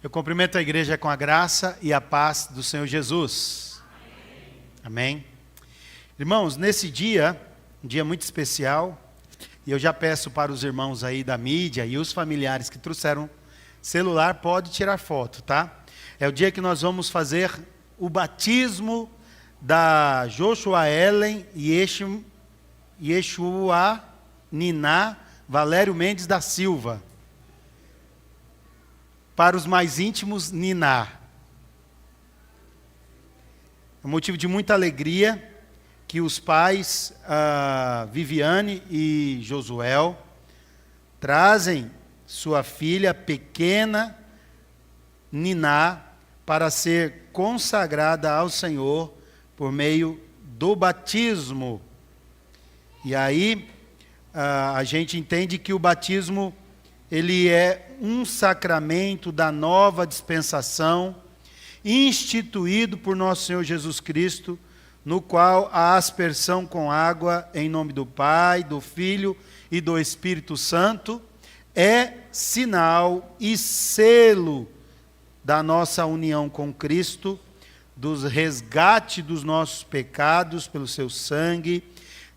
Eu cumprimento a igreja com a graça e a paz do Senhor Jesus. Amém. Irmãos, nesse dia, um dia muito especial, e eu já peço para os irmãos aí da mídia e os familiares que trouxeram celular, pode tirar foto, tá? É o dia que nós vamos fazer o batismo da Joshua Ellen Yeshua Niná Valério Mendes da Silva. Para os mais íntimos, Niná. É um motivo de muita alegria que os pais, Viviane e Josuel, trazem sua filha pequena, Niná, para ser consagrada ao Senhor por meio do batismo. E aí, a gente entende que o batismo, ele é um sacramento da nova dispensação, instituído por nosso Senhor Jesus Cristo, no qual a aspersão com água em nome do Pai, do Filho e do Espírito Santo é sinal e selo da nossa união com Cristo, do resgate dos nossos pecados pelo seu sangue,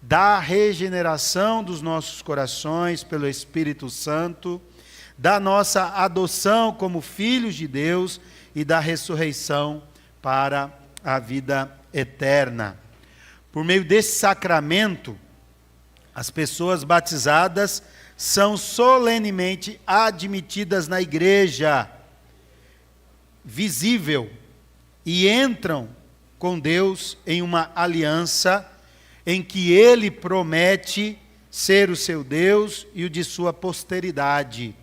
da regeneração dos nossos corações pelo Espírito Santo, da nossa adoção como filhos de Deus e da ressurreição para a vida eterna. Por meio desse sacramento, as pessoas batizadas são solenemente admitidas na igreja visível e entram com Deus em uma aliança em que Ele promete ser o seu Deus e o de sua posteridade.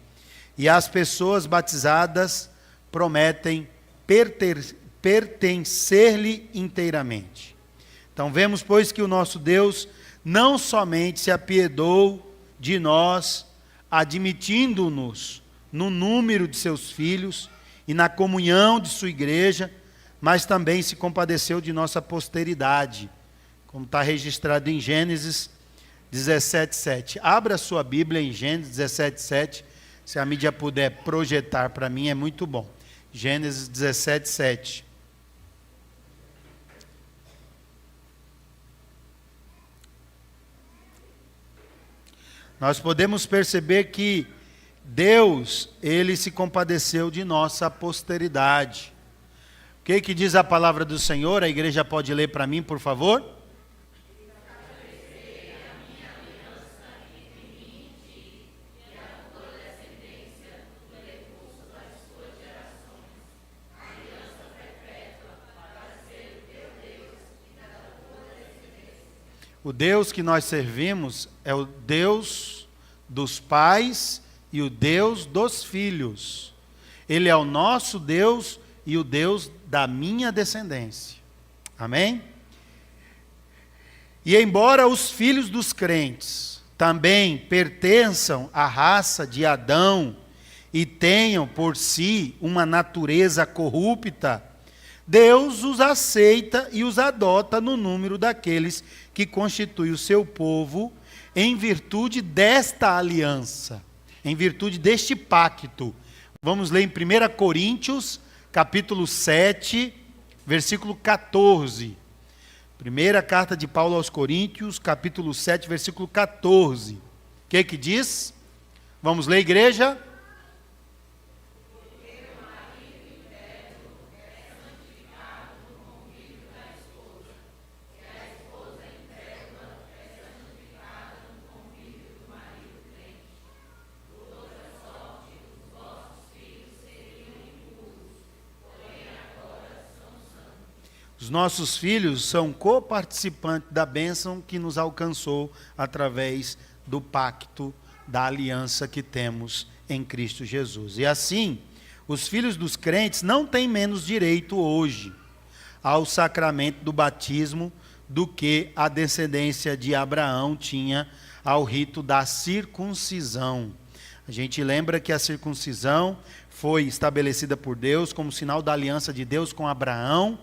E as pessoas batizadas prometem pertencer-lhe inteiramente. Então vemos, pois, que o nosso Deus não somente se apiedou de nós, admitindo-nos no número de seus filhos e na comunhão de sua igreja, mas também se compadeceu de nossa posteridade, como está registrado em Gênesis 17:7. Abra a sua Bíblia em Gênesis 17:7. Se a mídia puder projetar para mim, é muito bom. Gênesis 17:7. Nós podemos perceber que Deus, Ele se compadeceu de nossa posteridade. O que diz a palavra do Senhor? A igreja pode ler para mim, por favor? O Deus que nós servimos é o Deus dos pais e o Deus dos filhos. Ele é o nosso Deus e o Deus da minha descendência. Amém? E embora os filhos dos crentes também pertençam à raça de Adão e tenham por si uma natureza corrupta, Deus os aceita e os adota no número daqueles que constituem o seu povo em virtude desta aliança, em virtude deste pacto. Vamos ler em 1 Coríntios, capítulo 7, versículo 14. Primeira carta de Paulo aos Coríntios, capítulo 7, versículo 14. O que diz? Vamos ler, igreja? Os nossos filhos são coparticipantes da bênção que nos alcançou através do pacto, da aliança que temos em Cristo Jesus. E assim, os filhos dos crentes não têm menos direito hoje ao sacramento do batismo do que a descendência de Abraão tinha ao rito da circuncisão. A gente lembra que a circuncisão foi estabelecida por Deus como sinal da aliança de Deus com Abraão,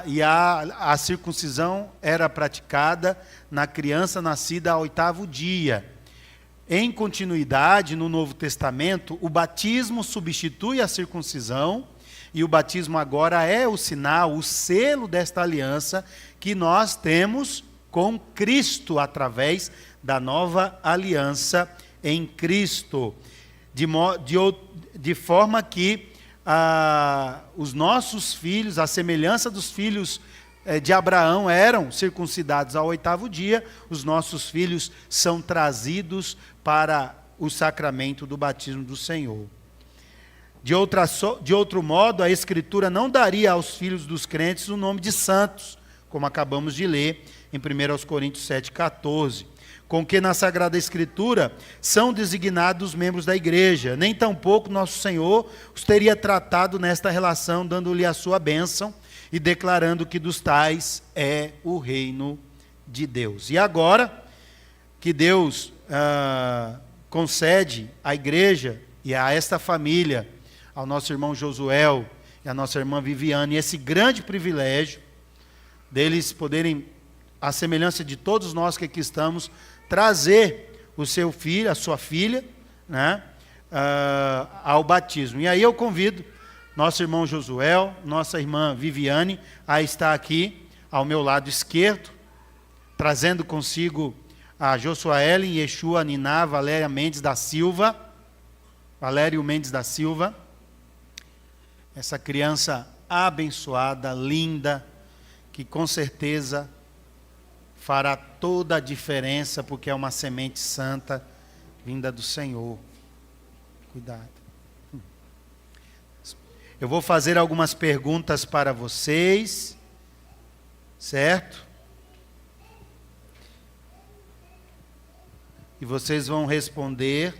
e a circuncisão era praticada na criança nascida ao 8º dia. em continuidade no Novo Testamento, o batismo substitui a circuncisão, e o batismo agora é o sinal, o selo desta aliança que nós temos com Cristo, através da nova aliança em Cristo. De forma que os nossos filhos, a semelhança dos filhos de Abraão, eram circuncidados ao 8º dia, os nossos filhos são trazidos para o sacramento do batismo do Senhor. De outro modo, a Escritura não daria aos filhos dos crentes o nome de santos, como acabamos de ler em 1 Coríntios 7,14, com que na Sagrada Escritura são designados os membros da igreja. Nem tampouco nosso Senhor os teria tratado nesta relação, dando-lhe a sua bênção e declarando que dos tais é o reino de Deus. E agora que Deus concede à igreja e a esta família, ao nosso irmão Josuel e à nossa irmã Viviane, esse grande privilégio deles poderem, à semelhança de todos nós que aqui estamos, trazer o seu filho, a sua filha, né, ao batismo. E aí eu convido nosso irmão Josuel, nossa irmã Viviane, a estar aqui ao meu lado esquerdo, trazendo consigo a Josuelen, Yeshua, Niná, Valério Mendes da Silva, essa criança abençoada, linda, que com certeza fará toda a diferença, porque é uma semente santa vinda do Senhor. Cuidado. Eu vou fazer algumas perguntas para vocês, certo? E vocês vão responder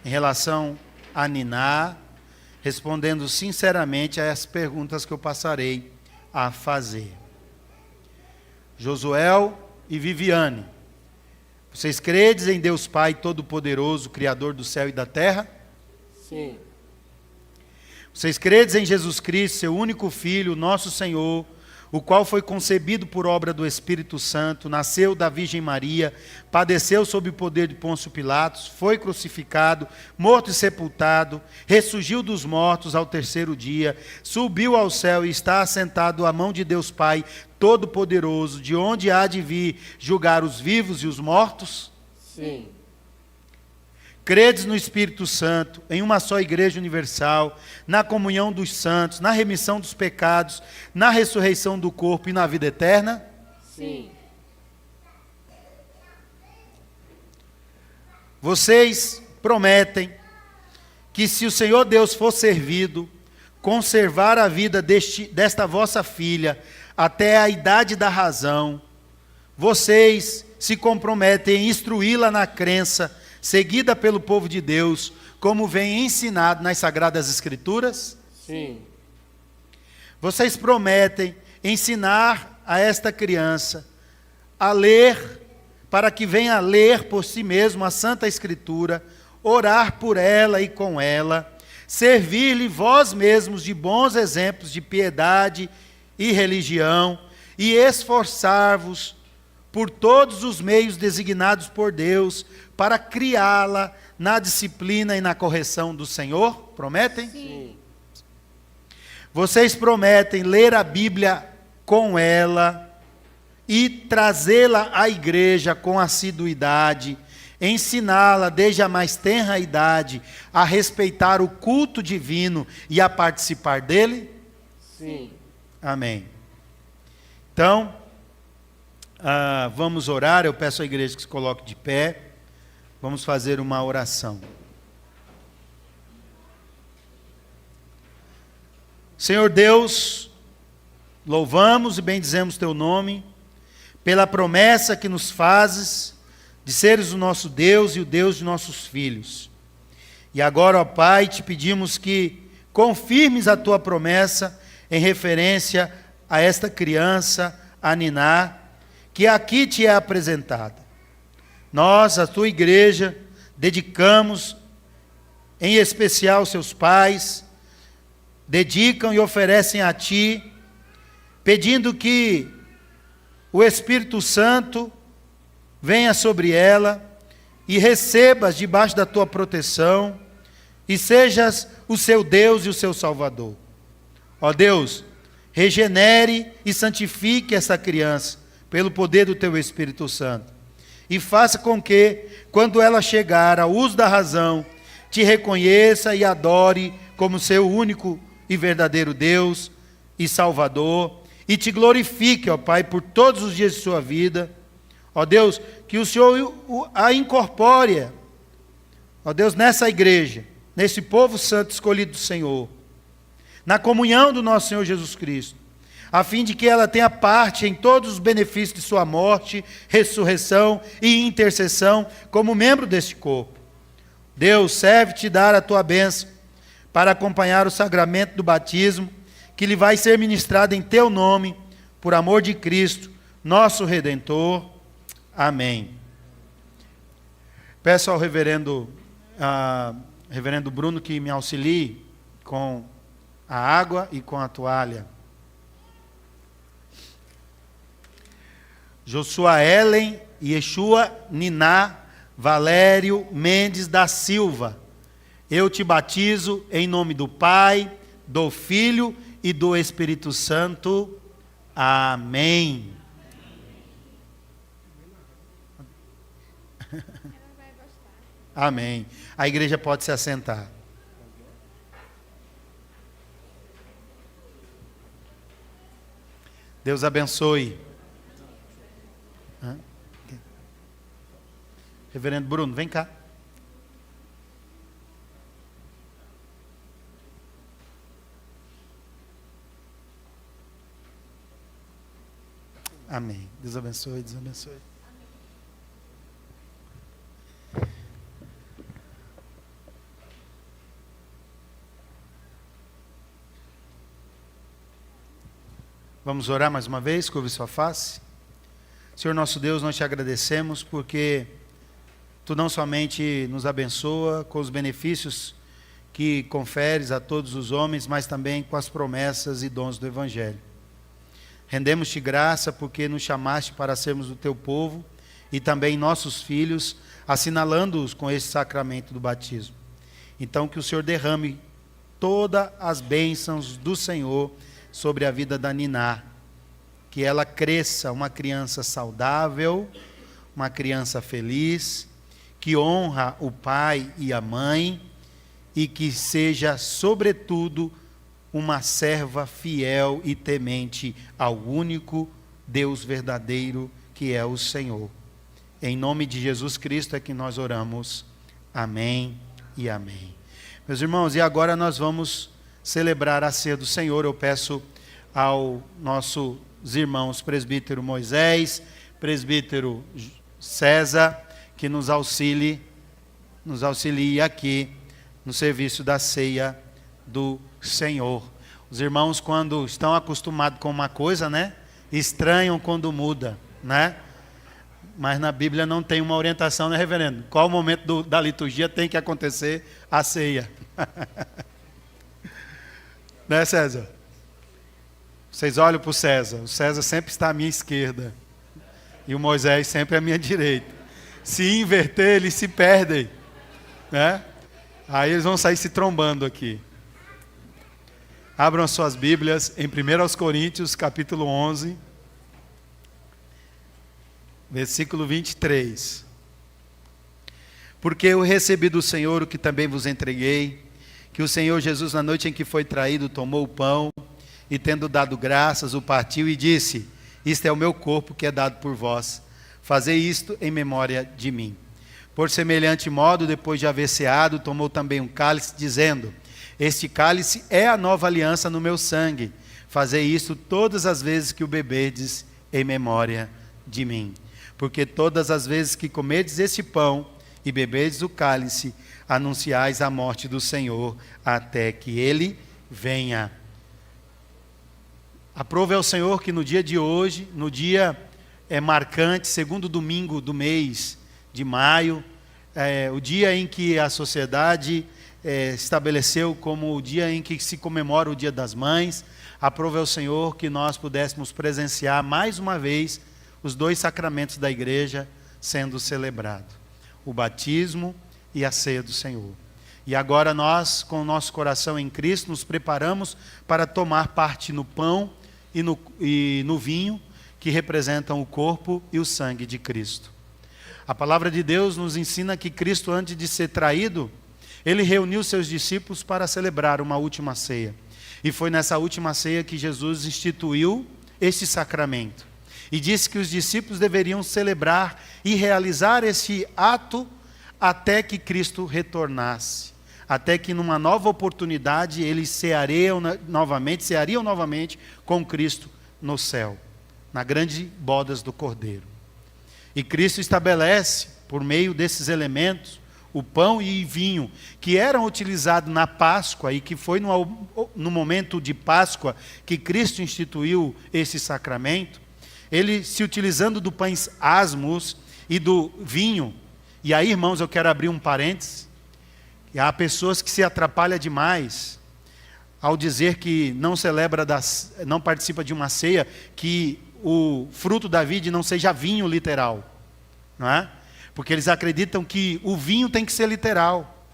em relação a Niná, respondendo sinceramente a essas perguntas que eu passarei a fazer. Josuel e Viviane, vocês credes em Deus Pai Todo-Poderoso, Criador do céu e da terra? Sim. Vocês credes em Jesus Cristo, seu único Filho, nosso Senhor, o qual foi concebido por obra do Espírito Santo, nasceu da Virgem Maria, padeceu sob o poder de Pôncio Pilatos, foi crucificado, morto e sepultado, ressurgiu dos mortos ao 3º dia, subiu ao céu e está assentado à mão de Deus Pai Todo-Poderoso, de onde há de vir julgar os vivos e os mortos? Sim. Credes no Espírito Santo, em uma só igreja universal, na comunhão dos santos, na remissão dos pecados, na ressurreição do corpo e na vida eterna? Sim. Vocês prometem que, se o Senhor Deus for servido, conservar a vida desta vossa filha até a idade da razão, vocês se comprometem em instruí-la na crença seguida pelo povo de Deus, como vem ensinado nas Sagradas Escrituras? Sim. Vocês prometem ensinar a esta criança a ler, para que venha a ler por si mesmo a Santa Escritura, orar por ela e com ela, servir-lhe vós mesmos de bons exemplos de piedade e religião, e esforçar-vos por todos os meios designados por Deus, para criá-la na disciplina e na correção do Senhor? Prometem? Sim. Vocês prometem ler a Bíblia com ela e trazê-la à igreja com assiduidade, ensiná-la desde a mais tenra idade a respeitar o culto divino e a participar dele? Sim. Amém. Então, vamos orar. Eu peço à igreja que se coloque de pé. Vamos fazer uma oração. Senhor Deus, louvamos e bendizemos teu nome pela promessa que nos fazes de seres o nosso Deus e o Deus de nossos filhos. E agora, ó Pai, te pedimos que confirmes a tua promessa em referência a esta criança, a Niná, que aqui te é apresentada. Nós, a tua igreja, dedicamos, em especial seus pais, dedicam e oferecem a ti, pedindo que o Espírito Santo venha sobre ela e recebas debaixo da tua proteção e sejas o seu Deus e o seu Salvador. Ó Deus, regenere e santifique essa criança pelo poder do teu Espírito Santo e faça com que, quando ela chegar ao uso da razão, te reconheça e adore como seu único e verdadeiro Deus e Salvador, e te glorifique, ó Pai, por todos os dias de sua vida. Ó Deus, que o Senhor a incorpore, ó Deus, nessa igreja, nesse povo santo escolhido do Senhor, na comunhão do nosso Senhor Jesus Cristo, a fim de que ela tenha parte em todos os benefícios de sua morte, ressurreição e intercessão como membro deste corpo. Deus, serve-te dar a tua bênção para acompanhar o sacramento do batismo, que lhe vai ser ministrado em teu nome, por amor de Cristo, nosso Redentor. Amém. Peço ao reverendo Bruno que me auxilie com a água e com a toalha. Joshua Ellen, Yeshua Niná Valério Mendes da Silva. Eu te batizo em nome do Pai, do Filho e do Espírito Santo. Amém. Amém. A igreja pode se assentar. Deus abençoe. Reverendo Bruno, vem cá. Amém. Deus abençoe, Deus abençoe. Vamos orar mais uma vez, curve sua face. Senhor nosso Deus, nós te agradecemos porque Tu não somente nos abençoa com os benefícios que conferes a todos os homens, mas também com as promessas e dons do Evangelho. Rendemos-te graça porque nos chamaste para sermos o Teu povo e também nossos filhos, assinalando-os com esse sacramento do batismo. Então que o Senhor derrame todas as bênçãos do Senhor sobre a vida da Niná, que ela cresça uma criança saudável, uma criança feliz, que honra o pai e a mãe e que seja, sobretudo, uma serva fiel e temente ao único Deus verdadeiro que é o Senhor. Em nome de Jesus Cristo é que nós oramos. Amém e amém. Meus irmãos, e agora nós vamos celebrar a ceia do Senhor. Eu peço ao nossos irmãos presbítero Moisés, presbítero César, que nos auxilie aqui no serviço da ceia do Senhor. Os irmãos, quando estão acostumados com uma coisa, né, estranham quando muda, né? Mas na Bíblia não tem uma orientação, né, reverendo? Qual o momento da liturgia tem que acontecer a ceia? Né, César? Vocês olham para o César. O César sempre está à minha esquerda e o Moisés sempre à minha direita. Se inverter, eles se perdem, né? Aí eles vão sair se trombando aqui. Abram suas Bíblias em 1 Coríntios, capítulo 11, versículo 23. Porque eu recebi do Senhor o que também vos entreguei, que o Senhor Jesus, na noite em que foi traído, tomou o pão e, tendo dado graças, o partiu e disse: isto é o meu corpo que é dado por vós. Fazei isto em memória de mim. Por semelhante modo, depois de haver ceado, tomou também um cálice, dizendo: este cálice é a nova aliança no meu sangue. Fazei isto todas as vezes que o beberdes em memória de mim. Porque todas as vezes que comerdes este pão e beberdes o cálice, anunciais a morte do Senhor, até que Ele venha. Aprove ao Senhor que no dia de hoje, no dia marcante, segundo domingo do mês de maio, o dia em que a sociedade estabeleceu como o dia em que se comemora o Dia das Mães, aprove ao Senhor que nós pudéssemos presenciar mais uma vez os dois sacramentos da igreja, sendo celebrado: o batismo e a ceia do Senhor. E agora nós, com o nosso coração em Cristo, nos preparamos para tomar parte no pão e no vinho, que representam o corpo e o sangue de Cristo. A palavra de Deus nos ensina que Cristo, antes de ser traído, ele reuniu seus discípulos para celebrar uma última ceia. E foi nessa última ceia que Jesus instituiu este sacramento. E disse que os discípulos deveriam celebrar e realizar esse ato até que Cristo retornasse. Até que numa nova oportunidade eles ceariam novamente com Cristo no céu, na grande bodas do Cordeiro. E Cristo estabelece, por meio desses elementos, o pão e vinho, que eram utilizados na Páscoa, e que foi no momento de Páscoa que Cristo instituiu esse sacramento. Ele, se utilizando do pães asmos e do vinho. E aí, irmãos, eu quero abrir um parênteses. E há pessoas que se atrapalham demais ao dizer que não participa de uma ceia, que o fruto da vide não seja vinho literal, não é? Porque eles acreditam que o vinho tem que ser literal.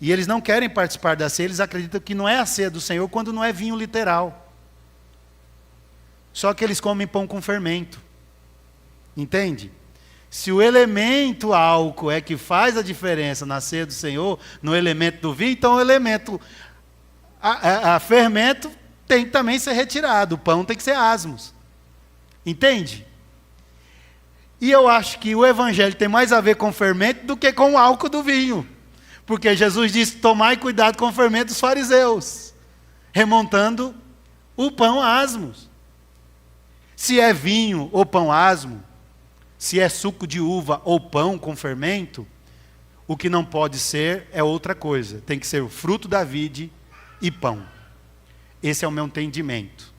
E eles não querem participar da ceia, eles acreditam que não é a ceia do Senhor quando não é vinho literal. Só que eles comem pão com fermento. Entende? Se o elemento álcool é que faz a diferença na ceia do Senhor, no elemento do vinho, então o elemento fermento tem que também ser retirado. O pão tem que ser asmos. Entende? E eu acho que o evangelho tem mais a ver com fermento do que com o álcool do vinho. Porque Jesus disse: tomai cuidado com o fermento dos fariseus, remontando o pão asmos. Se é vinho ou pão asmo, se é suco de uva ou pão com fermento, o que não pode ser é outra coisa. Tem que ser o fruto da vide e pão. Esse é o meu entendimento,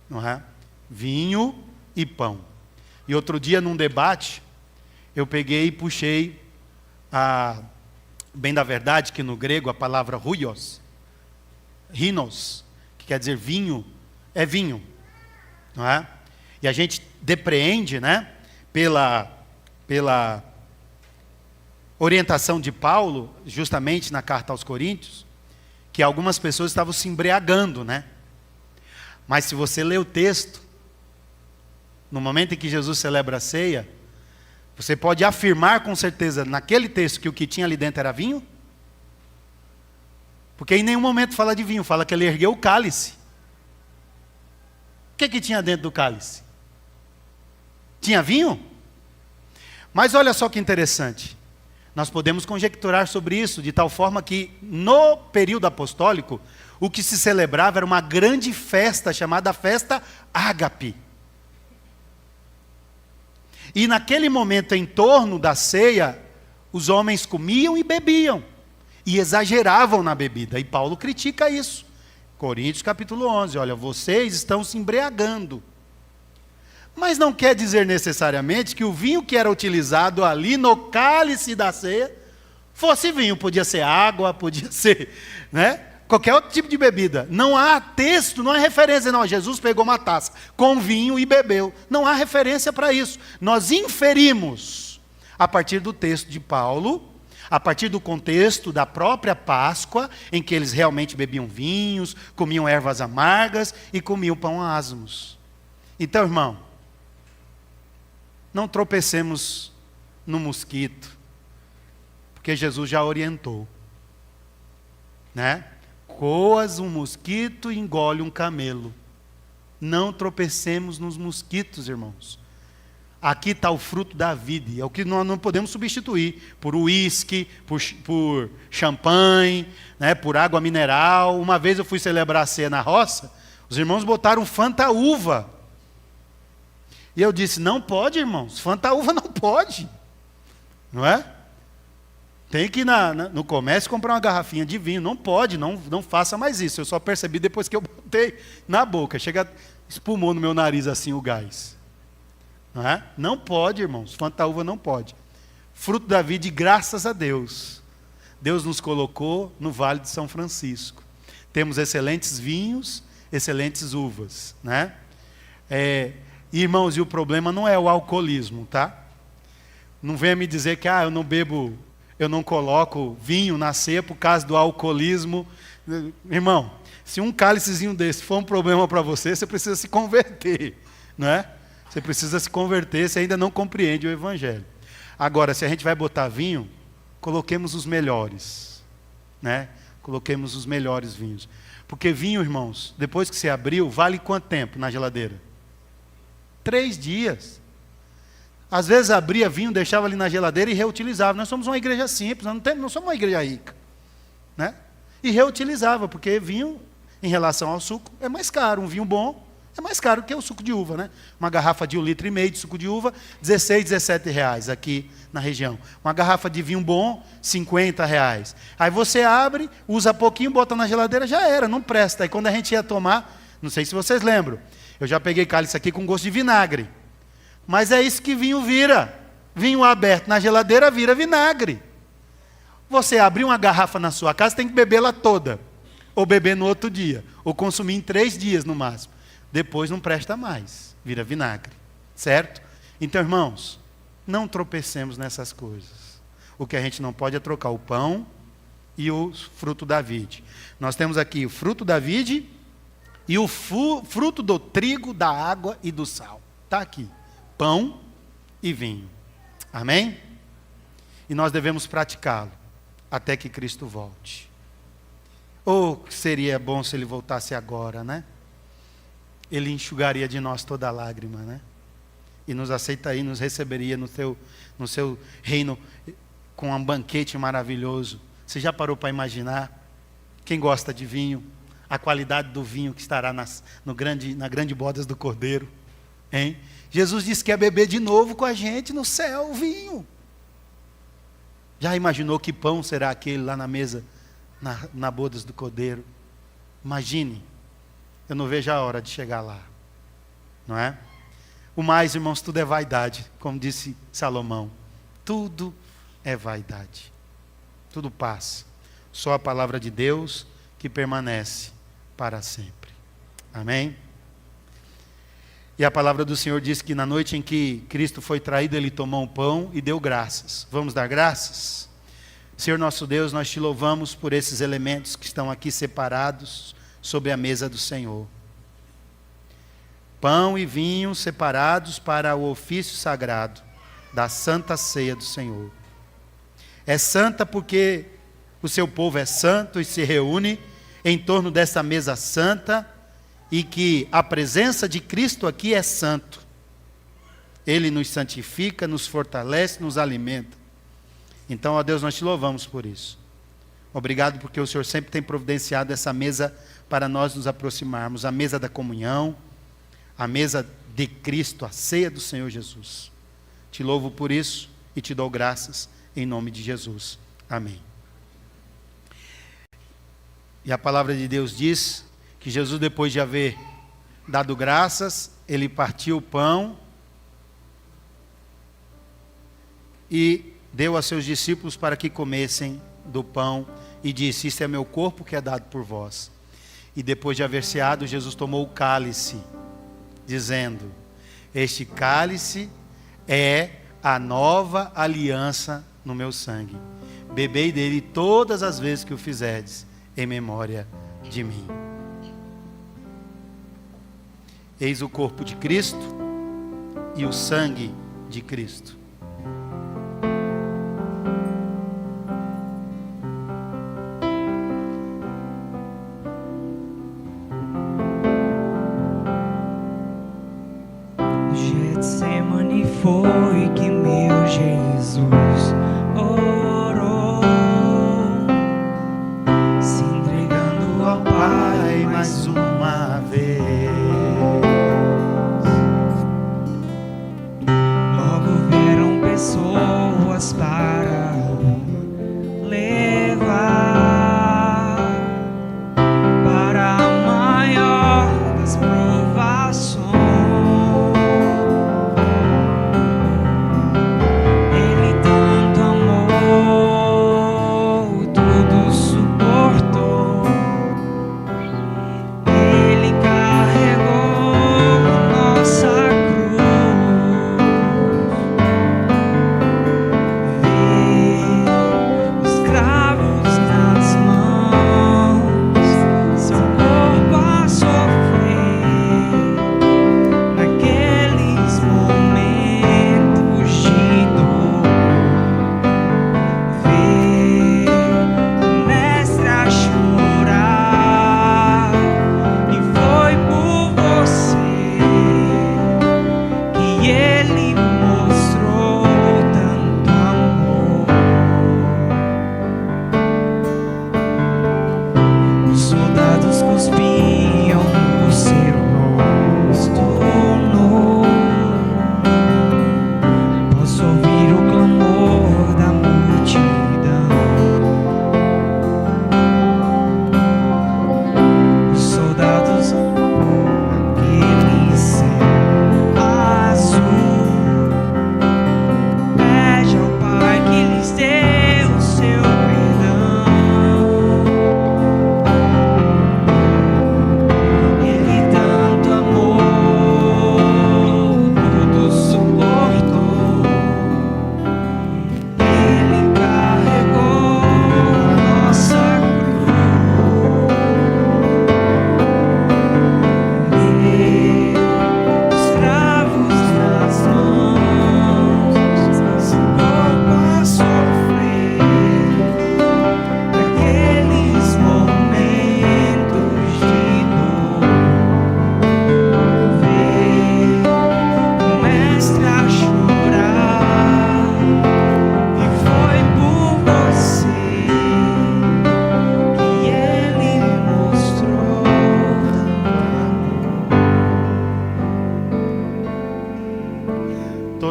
não é? Vinho e pão. E outro dia, num debate, eu peguei e puxei, bem da verdade, que no grego a palavra ruios, rhinos, que quer dizer vinho, é vinho, não é? E a gente depreende, né, pela orientação de Paulo, justamente na carta aos Coríntios, que algumas pessoas estavam se embriagando, né? Mas se você ler o texto, no momento em que Jesus celebra a ceia, você pode afirmar com certeza naquele texto que o que tinha ali dentro era vinho? Porque em nenhum momento fala de vinho, fala que ele ergueu o cálice. O que tinha dentro do cálice? Tinha vinho? Mas olha só que interessante. Nós podemos conjecturar sobre isso, de tal forma que no período apostólico, o que se celebrava era uma grande festa, chamada festa ágape. E naquele momento, em torno da ceia, os homens comiam e bebiam. E exageravam na bebida. E Paulo critica isso. Coríntios capítulo 11. Olha, vocês estão se embriagando. Mas não quer dizer necessariamente que o vinho que era utilizado ali no cálice da ceia fosse vinho. Podia ser água, podia ser, né, qualquer outro tipo de bebida. Não há texto, não há referência. Não, Jesus pegou uma taça com vinho e bebeu. Não há referência para isso. Nós inferimos, a partir do texto de Paulo, a partir do contexto da própria Páscoa, em que eles realmente bebiam vinhos, comiam ervas amargas e comiam pão asmos. Então, irmão, não tropecemos no mosquito, porque Jesus já orientou, né? Coas um mosquito e engole um camelo. Não tropecemos nos mosquitos, irmãos. Aqui está o fruto da vide, é o que nós não podemos substituir por uísque, por champanhe, né, por água mineral. Uma vez eu fui celebrar a ceia na roça, os irmãos botaram Fanta uva. E eu disse: não pode, irmãos, Fanta uva não pode, não é? Tem que ir no comércio comprar uma garrafinha de vinho. Não pode, não faça mais isso. Eu só percebi depois que eu botei na boca. Espumou no meu nariz assim o gás. Não é? Não pode, irmãos. Fanta uva não pode. Fruto da vide, graças a Deus. Deus nos colocou no Vale de São Francisco. Temos excelentes vinhos, excelentes uvas, né? Irmãos, e o problema não é o alcoolismo, tá? Não venha me dizer que eu não bebo, eu não coloco vinho na ceia por causa do alcoolismo. Irmão, se um cálicezinho desse for um problema para você, você precisa se converter, não é? Você precisa se converter, você ainda não compreende o Evangelho. Agora, se a gente vai botar vinho, coloquemos os melhores, né? Coloquemos os melhores vinhos. Porque vinho, irmãos, depois que você abriu, vale quanto tempo na geladeira? 3 dias. Às vezes abria vinho, deixava ali na geladeira e reutilizava. Nós somos uma igreja simples, não somos uma igreja rica, né? E reutilizava, porque vinho, em relação ao suco, é mais caro. Um vinho bom é mais caro que o suco de uva, né? Uma garrafa de 1,5 litro de suco de uva, 16, 17 reais aqui na região. Uma garrafa de vinho bom, 50 reais. Aí você abre, usa pouquinho, bota na geladeira, já era, não presta. Aí quando a gente ia tomar, não sei se vocês lembram, eu já peguei cálice aqui com gosto de vinagre. Mas é isso que vinho vira. Vinho aberto na geladeira vira vinagre. Você abrir uma garrafa na sua casa, tem que bebê-la toda. Ou beber no outro dia. Ou consumir em 3 dias no máximo. Depois não presta mais. Vira vinagre. Certo? Então, irmãos, não tropecemos nessas coisas. O que a gente não pode é trocar o pão e o fruto da vide. Nós temos aqui o fruto da vide e o fruto do trigo, da água e do sal. Está aqui. Pão e vinho. Amém? E nós devemos praticá-lo até que Cristo volte. Ou seria bom se Ele voltasse agora, né? Ele enxugaria de nós toda lágrima, né? E nos aceitaria, nos receberia no seu reino com um banquete maravilhoso. Você já parou para imaginar? Quem gosta de vinho, a qualidade do vinho que estará na grande bodas do Cordeiro, hein? Jesus disse que ia beber de novo com a gente no céu o vinho. Já imaginou que pão será aquele lá na mesa, na bodas do Cordeiro? Imagine. Eu não vejo a hora de chegar lá. Não é? O mais, irmãos, tudo é vaidade. Como disse Salomão. Tudo é vaidade. Tudo passa. Só a palavra de Deus que permanece para sempre. Amém? E a palavra do Senhor diz que na noite em que Cristo foi traído, Ele tomou um pão e deu graças. Vamos dar graças? Senhor nosso Deus, nós Te louvamos por esses elementos que estão aqui separados sobre a mesa do Senhor. Pão e vinho separados para o ofício sagrado da Santa Ceia do Senhor. É santa porque o seu povo é santo e se reúne em torno dessa mesa santa, e que a presença de Cristo aqui é santo. Ele nos santifica, nos fortalece, nos alimenta. Então, ó Deus, nós Te louvamos por isso. Obrigado porque o Senhor sempre tem providenciado essa mesa para nós nos aproximarmos, a mesa da comunhão, a mesa de Cristo, a ceia do Senhor Jesus. Te louvo por isso e Te dou graças em nome de Jesus. Amém. E a palavra de Deus diz que Jesus, depois de haver dado graças, Ele partiu o pão e deu a seus discípulos para que comessem do pão e disse: isto é meu corpo que é dado por vós. E depois de haver ceado, Jesus tomou o cálice, dizendo: este cálice é a nova aliança no meu sangue. Bebei dele todas as vezes que o fizerdes, em memória de mim. Eis o corpo de Cristo e o sangue de Cristo. Getsemane foi que meu Jesus orou, se entregando ao Pai mais uma vez. Logo vieram pessoas para o levar para a maior das provações. Ele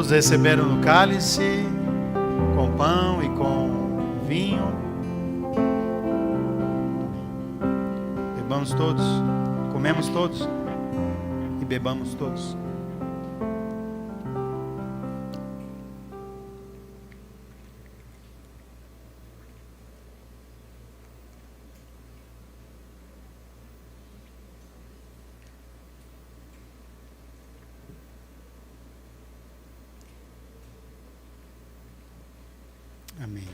Todos receberam no cálice, com pão e com vinho. Bebamos todos, comemos todos e bebamos todos. Amém.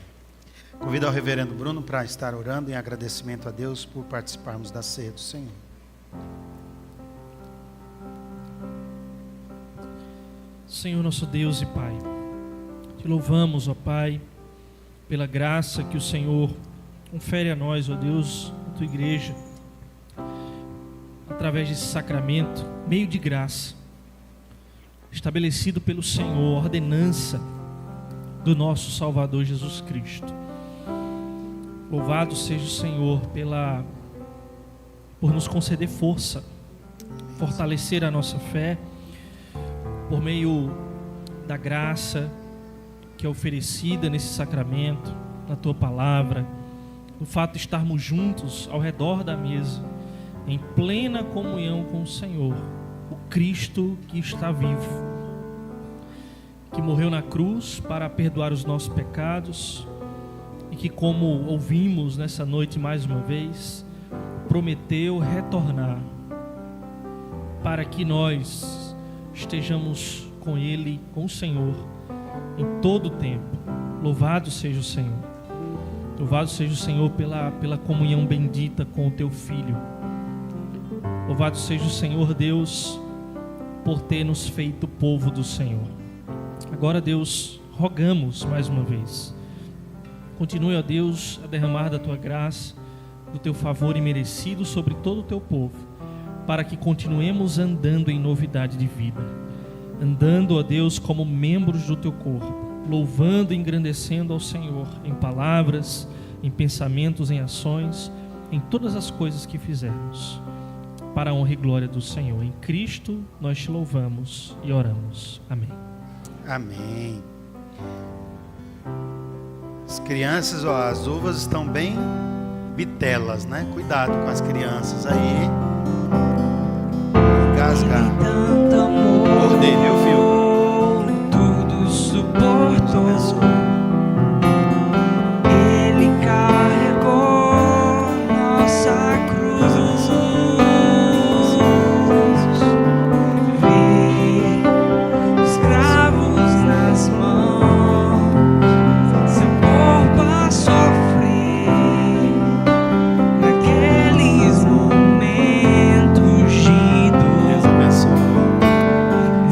Convido ao reverendo Bruno para estar orando em agradecimento a Deus por participarmos da ceia do Senhor. Senhor nosso Deus e Pai, te louvamos, ó Pai, pela graça que o Senhor confere a nós, ó Deus, a tua igreja, através desse sacramento, meio de graça, estabelecido pelo Senhor, ordenança do nosso Salvador Jesus Cristo. Louvado seja o Senhor por nos conceder força, fortalecer a nossa fé, por meio da graça que é oferecida nesse sacramento, na tua palavra, no fato de estarmos juntos ao redor da mesa, em plena comunhão com o Senhor, o Cristo que está vivo, que morreu na cruz para perdoar os nossos pecados e que, como ouvimos nessa noite mais uma vez, prometeu retornar para que nós estejamos com Ele, com o Senhor, em todo o tempo. Louvado seja o Senhor. Louvado seja o Senhor pela comunhão bendita com o Teu Filho. Louvado seja o Senhor Deus por ter nos feito povo do Senhor. Agora, Deus, rogamos mais uma vez, continue, ó Deus, a derramar da Tua graça, do Teu favor imerecido sobre todo o Teu povo, para que continuemos andando em novidade de vida, andando, ó Deus, como membros do Teu corpo, louvando e engrandecendo ao Senhor, em palavras, em pensamentos, em ações, em todas as coisas que fizermos, para a honra e glória do Senhor. Em Cristo nós te louvamos e oramos. Amém. Amém. As crianças, ó, as uvas estão bem bitelas, né? Cuidado com as crianças aí. Engasgar. Mordei, viu, filho? Tudo suportou. Ele carregou nossa cruz. Vê escravos nas mãos, seu corpo a sofrer naqueles momentos de Deus dor. abençoe.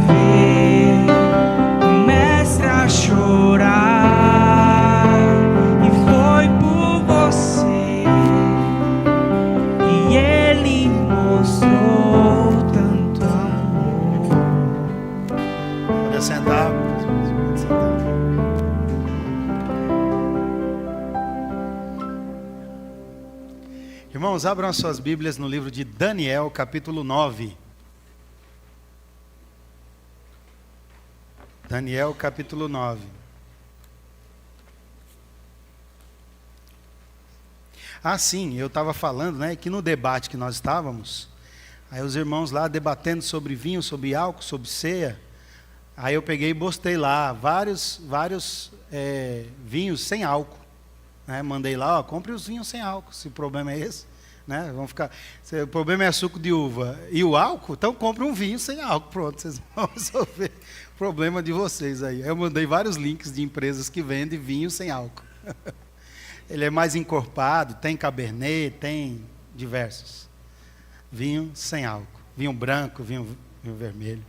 Vê o mestre a chorar, e foi por você que ele mostrou tanto amor. Pode sentar. Irmãos, abram as suas Bíblias no livro de Daniel, capítulo 9. Daniel, capítulo 9. Ah, sim, eu estava falando, né, que no debate que nós estávamos, aí os irmãos lá debatendo sobre vinho, sobre álcool, sobre ceia, aí eu peguei e postei lá vários vinhos sem álcool, né? Mandei lá, ó, compre os vinhos sem álcool, se o problema é esse, né? Vamos ficar, se o problema é suco de uva e o álcool, então compre um vinho sem álcool, pronto, vocês vão resolver o problema de vocês aí. Eu mandei vários links de empresas que vendem vinho sem álcool. Ele é mais encorpado, tem cabernet, tem diversos. Vinho sem álcool, vinho branco, vinho vermelho.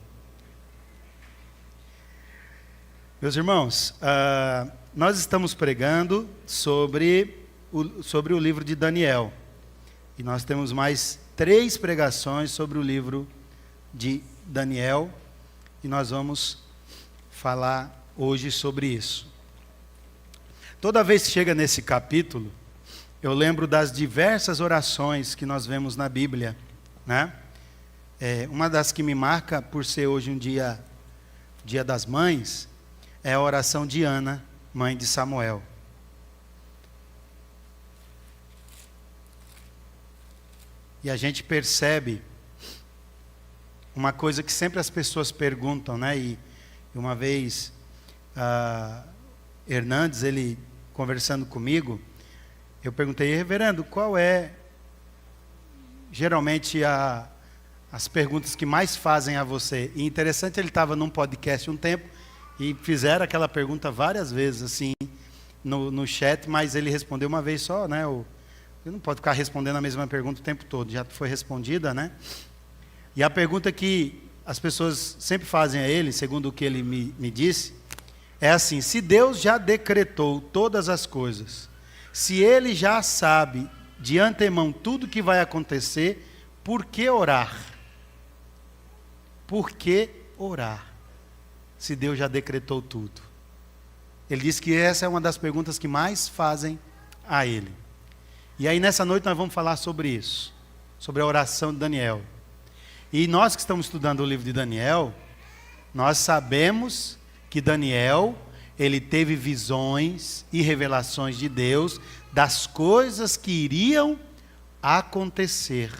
Meus irmãos, nós estamos pregando sobre o livro de Daniel. E nós temos mais 3 pregações sobre o livro de Daniel. E nós vamos falar hoje sobre isso. Toda vez que chega nesse capítulo, eu lembro das diversas orações que nós vemos na Bíblia, né? Uma das que me marca, por ser hoje um dia Dia das Mães, é a oração de Ana, mãe de Samuel. E a gente percebe uma coisa que sempre as pessoas perguntam, né? E uma vez, Hernandes, ele conversando comigo, eu perguntei, reverendo, qual é geralmente as perguntas que mais fazem a você? E interessante, ele estava num podcast um tempo e fizeram aquela pergunta várias vezes, assim, no chat, mas ele respondeu uma vez só, né? Ele não pode ficar respondendo a mesma pergunta o tempo todo, já foi respondida, né? E a pergunta que as pessoas sempre fazem a ele, segundo o que ele me disse, é assim: se Deus já decretou todas as coisas, se Ele já sabe de antemão tudo que vai acontecer, por que orar? Por que orar? Se Deus já decretou tudo. Ele disse que essa é uma das perguntas que mais fazem a ele. E aí nessa noite nós vamos falar sobre isso, sobre a oração de Daniel. E nós que estamos estudando o livro de Daniel, nós sabemos que Daniel, ele teve visões e revelações de Deus das coisas que iriam acontecer.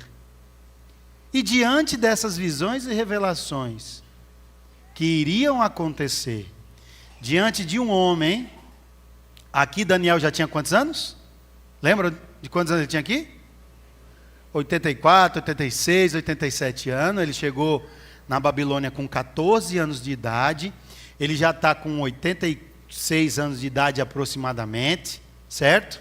E diante dessas visões e revelações que iriam acontecer, diante de um homem, aqui Daniel já tinha quantos anos? Lembra de quantos anos ele tinha aqui? 84, 86, 87 anos. Ele chegou na Babilônia com 14 anos de idade. Ele já está com 86 anos de idade aproximadamente, certo?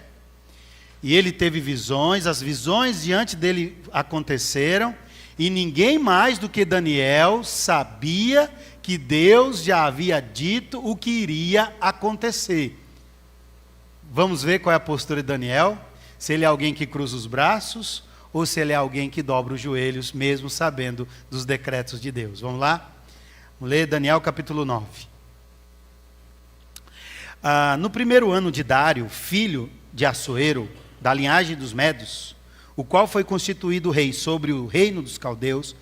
E ele teve visões, as visões diante dele aconteceram, e ninguém mais do que Daniel sabia que Deus já havia dito o que iria acontecer. Vamos ver qual é a postura de Daniel, se ele é alguém que cruza os braços, ou se ele é alguém que dobra os joelhos, mesmo sabendo dos decretos de Deus. Vamos lá? Vamos ler Daniel capítulo 9. No primeiro ano de Dário, filho de Assuero, da linhagem dos Medos, o qual foi constituído rei sobre o reino dos caldeus,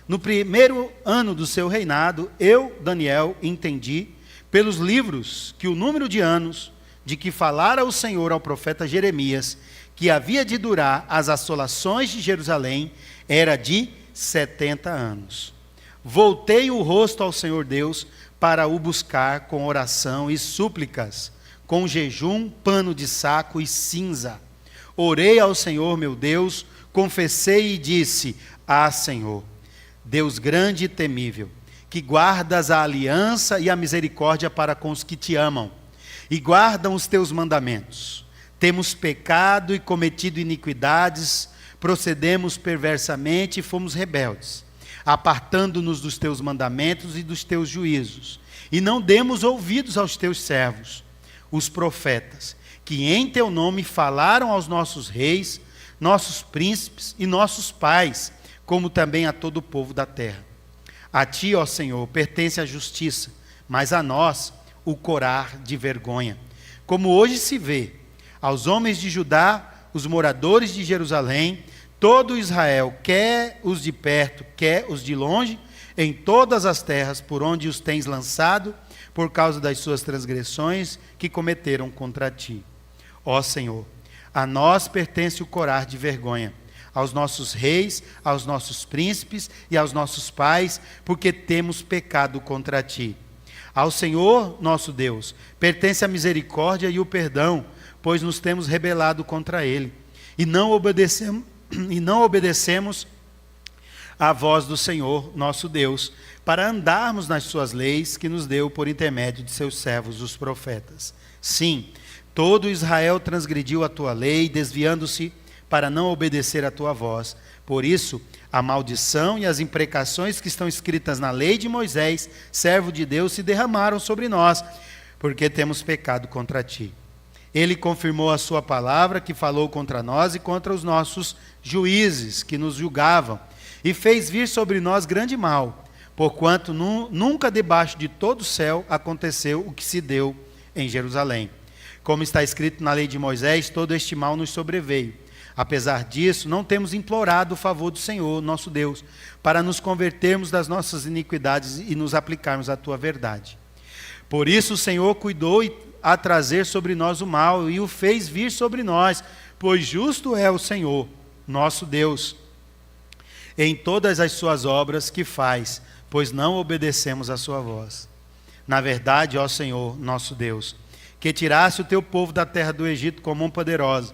no primeiro ano do seu reinado, eu, Daniel, entendi, pelos livros, que o número de anos de que falara o Senhor ao profeta Jeremias, que havia de durar as assolações de Jerusalém, era de 70 anos. Voltei o rosto ao Senhor Deus para o buscar com oração e súplicas, com jejum, pano de saco e cinza. Orei ao Senhor meu Deus, confessei e disse: Ah, Senhor, Deus grande e temível, que guardas a aliança e a misericórdia para com os que te amam, e guardam os teus mandamentos. Temos pecado e cometido iniquidades, procedemos perversamente e fomos rebeldes, apartando-nos dos teus mandamentos e dos teus juízos, e não demos ouvidos aos teus servos, os profetas, que em teu nome falaram aos nossos reis, nossos príncipes e nossos pais, como também a todo o povo da terra. A ti, ó Senhor, pertence a justiça, mas a nós o corar de vergonha. Como hoje se vê, aos homens de Judá, os moradores de Jerusalém, todo Israel, quer os de perto, quer os de longe, em todas as terras por onde os tens lançado, por causa das suas transgressões que cometeram contra ti. Ó Senhor, a nós pertence o corar de vergonha, aos nossos reis, aos nossos príncipes e aos nossos pais, porque temos pecado contra ti. Ao Senhor, nosso Deus, pertence a misericórdia e o perdão, pois nos temos rebelado contra ele, e não obedecemos à voz do Senhor, nosso Deus, para andarmos nas suas leis que nos deu por intermédio de seus servos, os profetas. Sim, todo Israel transgrediu a tua lei, desviando-se para não obedecer à tua voz. Por isso, a maldição e as imprecações que estão escritas na lei de Moisés, servo de Deus, se derramaram sobre nós, porque temos pecado contra ti. Ele confirmou a sua palavra, que falou contra nós e contra os nossos juízes, que nos julgavam, e fez vir sobre nós grande mal, porquanto nunca debaixo de todo o céu aconteceu o que se deu em Jerusalém. Como está escrito na lei de Moisés, todo este mal nos sobreveio, Apesar disso, não temos implorado o favor do Senhor, nosso Deus, para nos convertermos das nossas iniquidades e nos aplicarmos à tua verdade. Por isso o Senhor cuidou a trazer sobre nós o mal e o fez vir sobre nós, pois justo é o Senhor, nosso Deus, em todas as suas obras que faz, pois não obedecemos a sua voz. Na verdade, ó Senhor, nosso Deus, que tiraste o teu povo da terra do Egito com mão poderosa,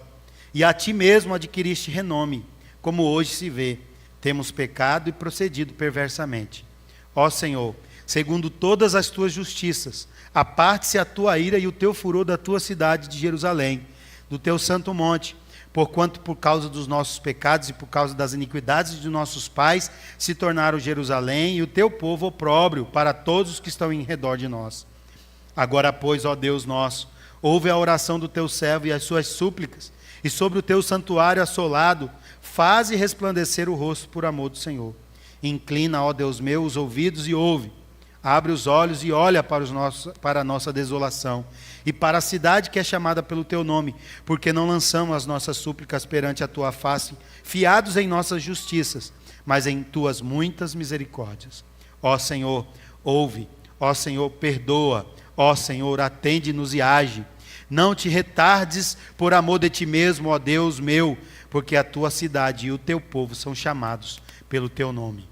e a ti mesmo adquiriste renome, como hoje se vê, temos pecado e procedido perversamente. Ó Senhor, segundo todas as tuas justiças, aparte-se a tua ira e o teu furor da tua cidade de Jerusalém, do teu santo monte, porquanto por causa dos nossos pecados e por causa das iniquidades de nossos pais, se tornaram Jerusalém e o teu povo opróbrio para todos os que estão em redor de nós. Agora, pois, ó Deus nosso, ouve a oração do teu servo e as suas súplicas, e sobre o teu santuário assolado, faze resplandecer o rosto por amor do Senhor. Inclina, ó Deus meu, os ouvidos e ouve. Abre os olhos e olha para a nossa desolação e para a cidade que é chamada pelo teu nome, porque não lançamos as nossas súplicas perante a tua face, fiados em nossas justiças, mas em tuas muitas misericórdias. Ó Senhor, ouve. Ó Senhor, perdoa. Ó Senhor, atende-nos e age. Não te retardes por amor de ti mesmo, ó Deus meu, porque a tua cidade e o teu povo são chamados pelo teu nome.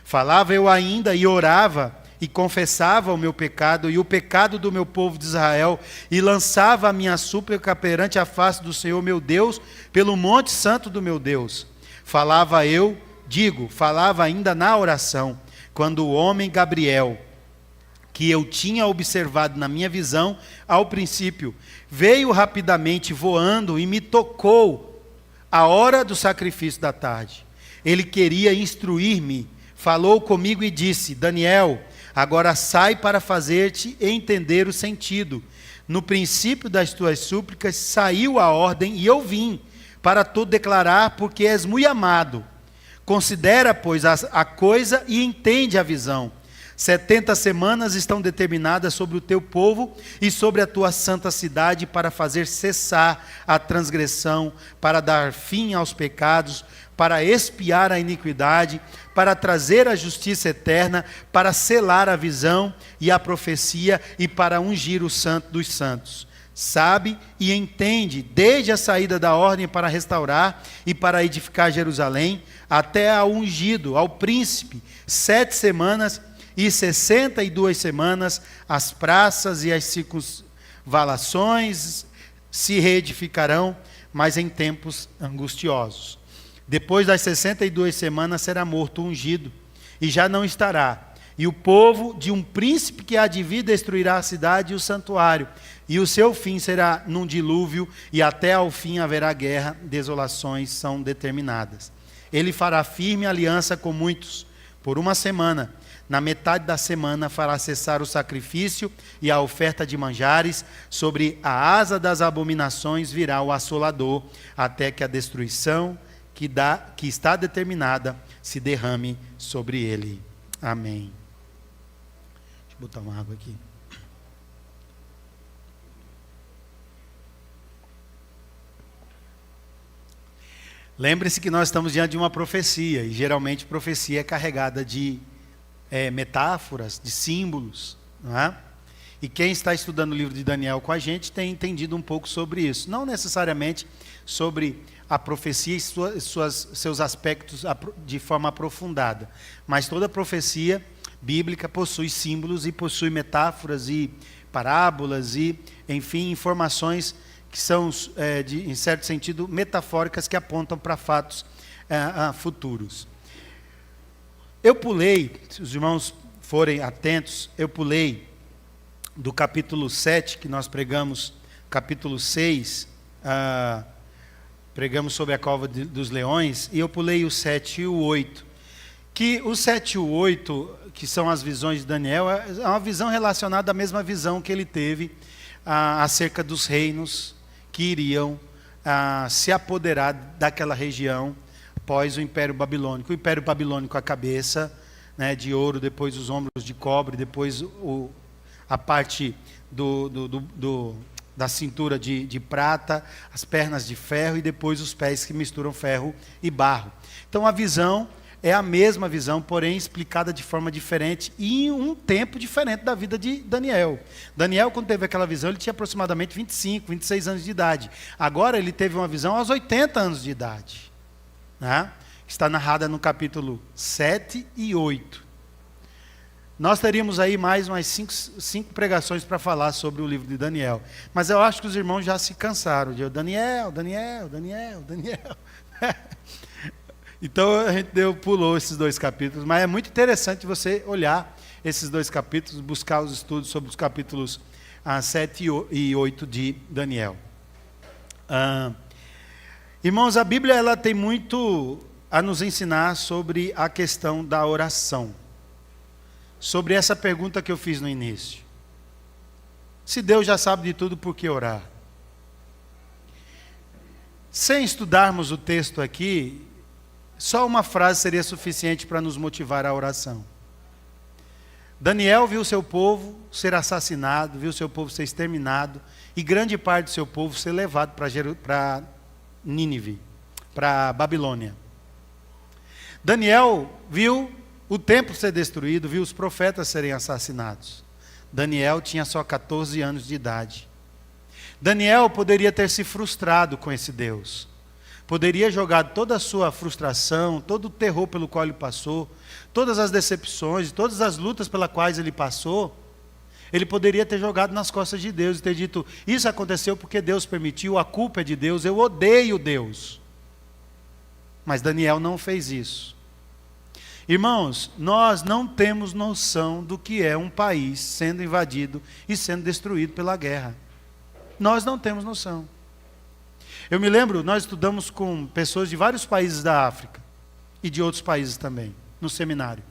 Falava eu ainda e orava e confessava o meu pecado e o pecado do meu povo de Israel e lançava a minha súplica perante a face do Senhor meu Deus pelo monte santo do meu Deus. Falava ainda na oração, quando o homem Gabriel, que eu tinha observado na minha visão ao princípio, veio rapidamente voando e me tocou a hora do sacrifício da tarde. Ele queria instruir-me, falou comigo e disse: Daniel, agora sai para fazer-te entender o sentido. No princípio das tuas súplicas saiu a ordem e eu vim para tu declarar, porque és muito amado. Considera, pois, a coisa e entende a visão. 70 semanas estão determinadas sobre o teu povo e sobre a tua santa cidade para fazer cessar a transgressão, para dar fim aos pecados, para expiar a iniquidade, para trazer a justiça eterna, para selar a visão e a profecia e para ungir o santo dos santos. Sabe e entende, desde a saída da ordem para restaurar e para edificar Jerusalém, até ao ungido, ao príncipe, 7 semanas e 62 semanas, as praças e as circunvalações se reedificarão, mas em tempos angustiosos. Depois das 62 semanas será morto o ungido, e já não estará. E o povo de um príncipe que há de vir destruirá a cidade e o santuário, e o seu fim será num dilúvio, e até ao fim haverá guerra, desolações são determinadas. Ele fará firme aliança com muitos, por 1 semana. Na metade da semana fará cessar o sacrifício e a oferta de manjares, sobre a asa das abominações virá o assolador, até que a destruição que está determinada se derrame sobre ele. Amém. Deixa eu botar uma água aqui. Lembre-se que nós estamos diante de uma profecia, e geralmente profecia é carregada de metáforas, de símbolos, não é? E quem está estudando o livro de Daniel com a gente tem entendido um pouco sobre isso. Não necessariamente sobre a profecia e seus aspectos de forma aprofundada, mas toda profecia bíblica possui símbolos e possui metáforas e parábolas e, enfim, informações que são, em certo sentido, metafóricas, que apontam para fatos futuros. Eu pulei, se os irmãos forem atentos, eu pulei do capítulo 7, que nós pregamos, capítulo 6, pregamos sobre a cova dos leões, e eu pulei o 7 e o 8. Que o 7 e o 8, que são as visões de Daniel, é uma visão relacionada à mesma visão que ele teve acerca dos reinos que iriam se apoderar daquela região após o Império Babilônico. O Império Babilônico, a cabeça, né, de ouro, depois os ombros de cobre, depois a parte da cintura de prata, as pernas de ferro e depois os pés que misturam ferro e barro. Então a visão é a mesma visão, porém explicada de forma diferente e em um tempo diferente da vida de Daniel. Daniel, quando teve aquela visão, ele tinha aproximadamente 25, 26 anos de idade. Agora ele teve uma visão aos 80 anos de idade, né? Está narrada no capítulo 7 e 8. Nós teríamos aí mais umas 5 pregações para falar sobre o livro de Daniel. Mas eu acho que os irmãos já se cansaram de Daniel. Então a gente pulou esses 2 capítulos. Mas é muito interessante você olhar esses 2 capítulos, buscar os estudos sobre os capítulos 7 e 8 de Daniel. Irmãos, a Bíblia ela tem muito a nos ensinar sobre a questão da oração. Sobre essa pergunta que eu fiz no início. Se Deus já sabe de tudo, por que orar? Sem estudarmos o texto aqui, só uma frase seria suficiente para nos motivar à oração. Daniel viu seu povo ser assassinado, viu seu povo ser exterminado, e grande parte do seu povo ser levado para Nínive, para Babilônia. Daniel viu o templo ser destruído, viu os profetas serem assassinados. Daniel tinha só 14 anos de idade. Daniel poderia ter se frustrado com esse Deus. Poderia jogar toda a sua frustração, todo o terror pelo qual ele passou, todas as decepções, todas as lutas pelas quais ele passou, ele poderia ter jogado nas costas de Deus e ter dito, isso aconteceu porque Deus permitiu, a culpa é de Deus, eu odeio Deus. Mas Daniel não fez isso. Irmãos, nós não temos noção do que é um país sendo invadido e sendo destruído pela guerra. Nós não temos noção. Eu me lembro, nós estudamos com pessoas de vários países da África e de outros países também, no seminário.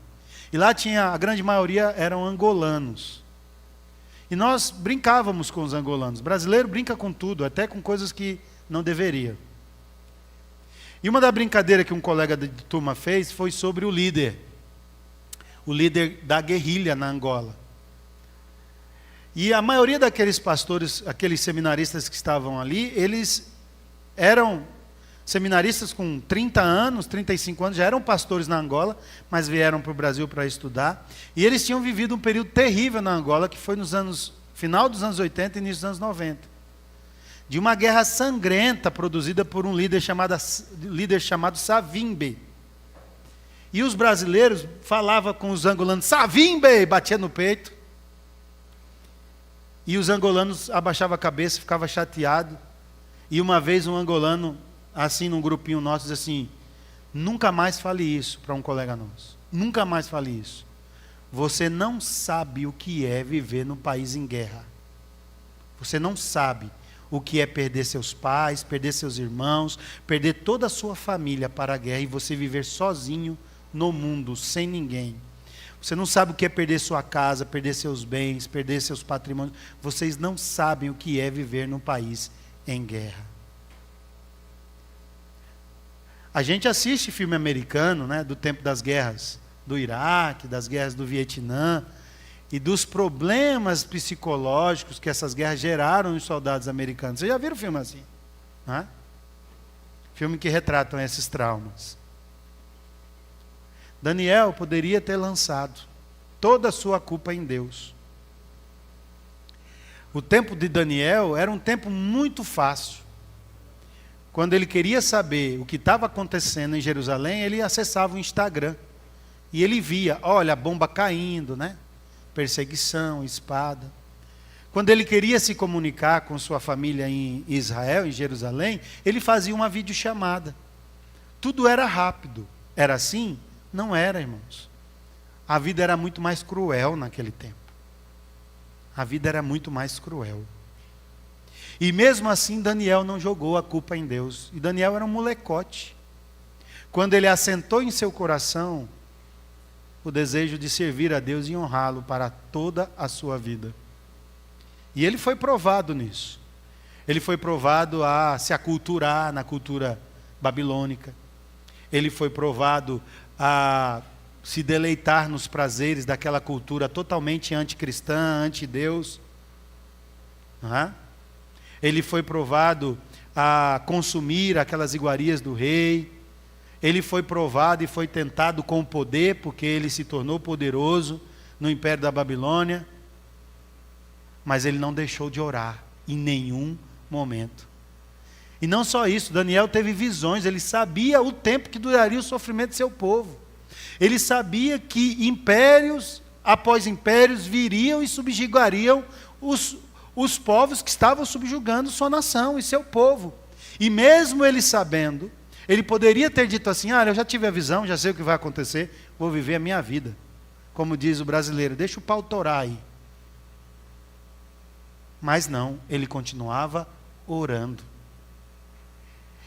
E lá tinha, a grande maioria eram angolanos. E nós brincávamos com os angolanos. Brasileiro brinca com tudo, até com coisas que não deveria. E uma da brincadeira que um colega de turma fez foi sobre o líder da guerrilha na Angola. E a maioria daqueles pastores, aqueles seminaristas que estavam ali, eles eram seminaristas com 30 anos, 35 anos, já eram pastores na Angola, mas vieram para o Brasil para estudar. E eles tinham vivido um período terrível na Angola, que foi final dos anos 80 e início dos anos 90. De uma guerra sangrenta produzida por um líder chamado Savimbi. E os brasileiros falavam com os angolanos, Savimbi, batia no peito. E os angolanos abaixavam a cabeça, ficavam chateados. E uma vez um angolano, assim num grupinho nosso, disse assim, nunca mais fale isso para um colega nosso. Nunca mais fale isso. Você não sabe o que é viver num país em guerra. Você não sabe o que é perder seus pais, perder seus irmãos, perder toda a sua família para a guerra e você viver sozinho no mundo, sem ninguém. Você não sabe o que é perder sua casa, perder seus bens, perder seus patrimônios. Vocês não sabem o que é viver num país em guerra. A gente assiste filme americano, né, do tempo das guerras do Iraque, das guerras do Vietnã, e dos problemas psicológicos que essas guerras geraram nos soldados americanos. Vocês já viram filme assim? Né? Filme que retratam esses traumas. Daniel poderia ter lançado toda a sua culpa em Deus. O tempo de Daniel era um tempo muito fácil. Quando ele queria saber o que estava acontecendo em Jerusalém, ele acessava o Instagram. E ele via, olha, a bomba caindo, né? Perseguição, espada. Quando ele queria se comunicar com sua família em Israel, em Jerusalém, ele fazia uma videochamada. Tudo era rápido. Era assim? Não era, irmãos. A vida era muito mais cruel naquele tempo. A vida era muito mais cruel. E mesmo assim, Daniel não jogou a culpa em Deus. E Daniel era um molecote. Quando ele assentou em seu coração o desejo de servir a Deus e honrá-lo para toda a sua vida. E ele foi provado nisso. Ele foi provado a se aculturar na cultura babilônica. Ele foi provado a se deleitar nos prazeres daquela cultura totalmente anticristã, anti-Deus. ele foi provado a consumir aquelas iguarias do rei, ele foi provado e foi tentado com o poder, porque ele se tornou poderoso no império da Babilônia, mas ele não deixou de orar em nenhum momento. E não só isso, Daniel teve visões, ele sabia o tempo que duraria o sofrimento de seu povo. Ele sabia que impérios após impérios viriam e subjugariam os povos que estavam subjugando sua nação e seu povo. E mesmo ele sabendo, ele poderia ter dito assim: eu já tive a visão, já sei o que vai acontecer, vou viver a minha vida. Como diz o brasileiro, deixa o pau torar aí. Mas não, ele continuava orando.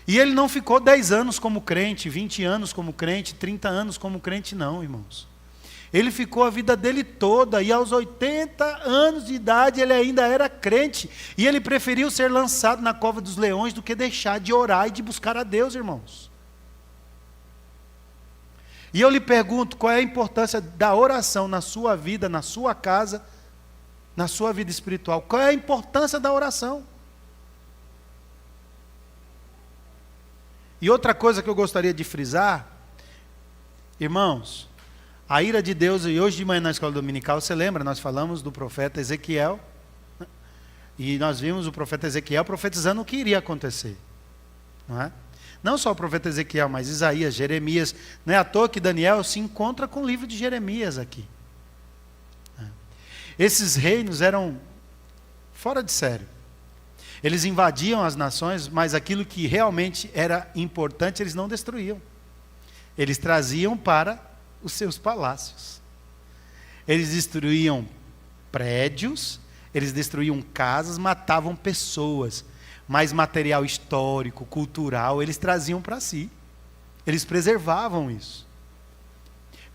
E ele não ficou 10 anos como crente, 20 anos como crente, 30 anos como crente, não, irmãos. Ele ficou a vida dele toda, e aos 80 anos de idade ele ainda era crente. E ele preferiu ser lançado na cova dos leões do que deixar de orar e de buscar a Deus, irmãos. E eu lhe pergunto, qual é a importância da oração na sua vida, na sua casa, na sua vida espiritual? Qual é a importância da oração? E outra coisa que eu gostaria de frisar, irmãos, a ira de Deus, e hoje de manhã na escola dominical, você lembra, nós falamos do profeta Ezequiel, e nós vimos o profeta Ezequiel profetizando o que iria acontecer, não é? Não só o profeta Ezequiel, mas Isaías, Jeremias. Não é à toa que Daniel se encontra com o livro de Jeremias aqui. Esses reinos eram fora de sério. Eles invadiam as nações, mas aquilo que realmente era importante eles não destruíam. Eles traziam para os seus palácios. Eles destruíam prédios, eles destruíam casas, matavam pessoas. Mas material histórico, cultural, eles traziam para si. Eles preservavam isso.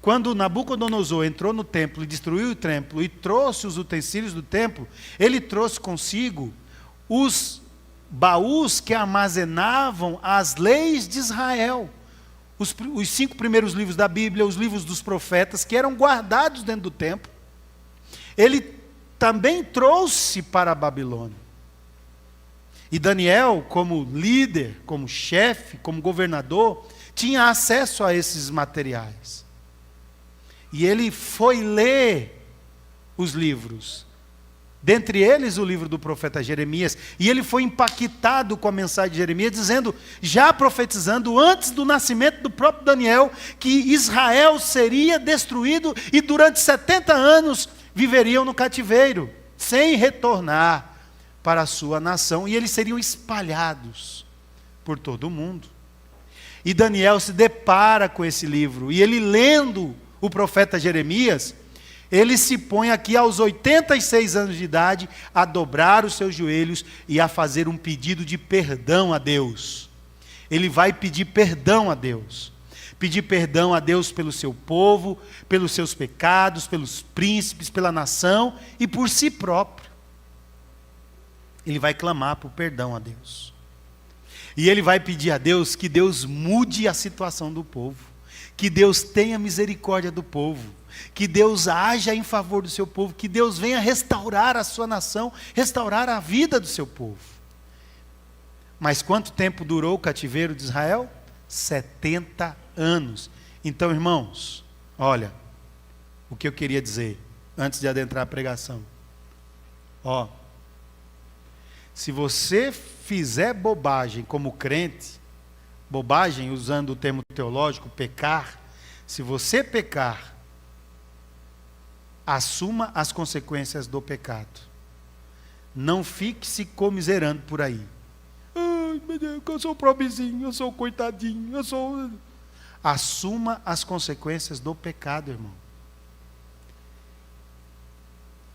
Quando Nabucodonosor entrou no templo e destruiu o templo e trouxe os utensílios do templo, ele trouxe consigo os baús que armazenavam as leis de Israel. Os 5 primeiros livros da Bíblia, os livros dos profetas, que eram guardados dentro do templo. Ele também trouxe para a Babilônia. E Daniel, como líder, como chefe, como governador, tinha acesso a esses materiais. E ele foi ler os livros. Dentre eles o livro do profeta Jeremias. E ele foi impactado com a mensagem de Jeremias, dizendo, já profetizando antes do nascimento do próprio Daniel, que Israel seria destruído e durante 70 anos viveriam no cativeiro, sem retornar para a sua nação, e eles seriam espalhados por todo o mundo. E Daniel se depara com esse livro, e ele lendo o profeta Jeremias, ele se põe aqui aos 86 anos de idade, a dobrar os seus joelhos e a fazer um pedido de perdão a Deus. Ele vai pedir perdão a Deus. Pedir perdão a Deus pelo seu povo, pelos seus pecados, pelos príncipes, pela nação e por si próprio. Ele vai clamar por perdão a Deus. E ele vai pedir a Deus que Deus mude a situação do povo. Que Deus tenha misericórdia do povo. Que Deus haja em favor do seu povo. Que Deus venha restaurar a sua nação, restaurar a vida do seu povo. Mas quanto tempo durou o cativeiro de Israel? 70 anos. Então, irmãos, olha, o que eu queria dizer, antes de adentrar a pregação. Se você fizer bobagem como crente, bobagem usando o termo teológico, pecar, se você pecar, assuma as consequências do pecado. Não fique se comiserando por aí. Ai, meu Deus, eu sou pobrezinho, eu sou coitadinho, eu sou... Assuma as consequências do pecado, irmão.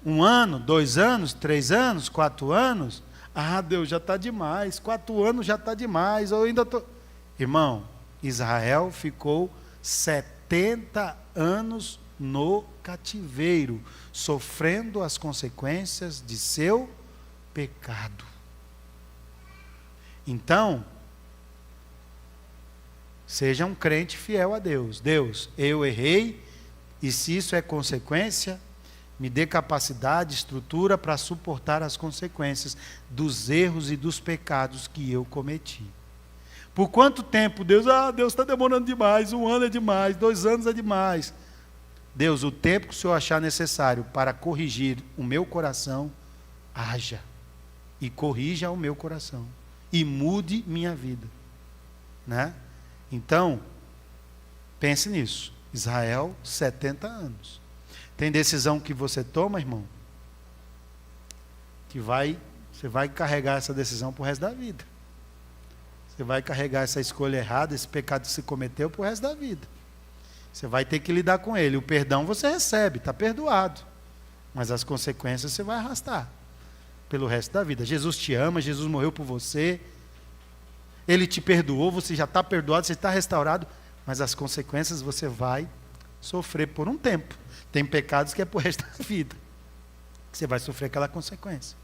1 ano, 2 anos, 3 anos, 4 anos... Deus, já está demais, 4 anos já está demais, eu ainda estou... Irmão, Israel ficou 70 anos no cativeiro, sofrendo as consequências de seu pecado. Então, seja um crente fiel a Deus. Deus, eu errei, e se isso é consequência Me dê capacidade, estrutura para suportar as consequências dos erros e dos pecados que eu cometi. Por quanto tempo, Deus? Deus está demorando demais, 1 ano é demais, 2 anos é demais. Deus, o tempo que o Senhor achar necessário para corrigir o meu coração, haja. E corrija o meu coração. E mude minha vida. Né? Então, pense nisso. Israel, 70 anos. Tem decisão que você toma, irmão, que você vai carregar essa decisão para o resto da vida. Você vai carregar essa escolha errada, esse pecado que você cometeu para o resto da vida. Você vai ter que lidar com ele. O perdão você recebe, está perdoado. Mas as consequências você vai arrastar pelo resto da vida. Jesus te ama, Jesus morreu por você. Ele te perdoou, você já está perdoado, você está restaurado. Mas as consequências você vai sofrer por um tempo. Tem pecados que é por resto da vida. Você vai sofrer aquela consequência.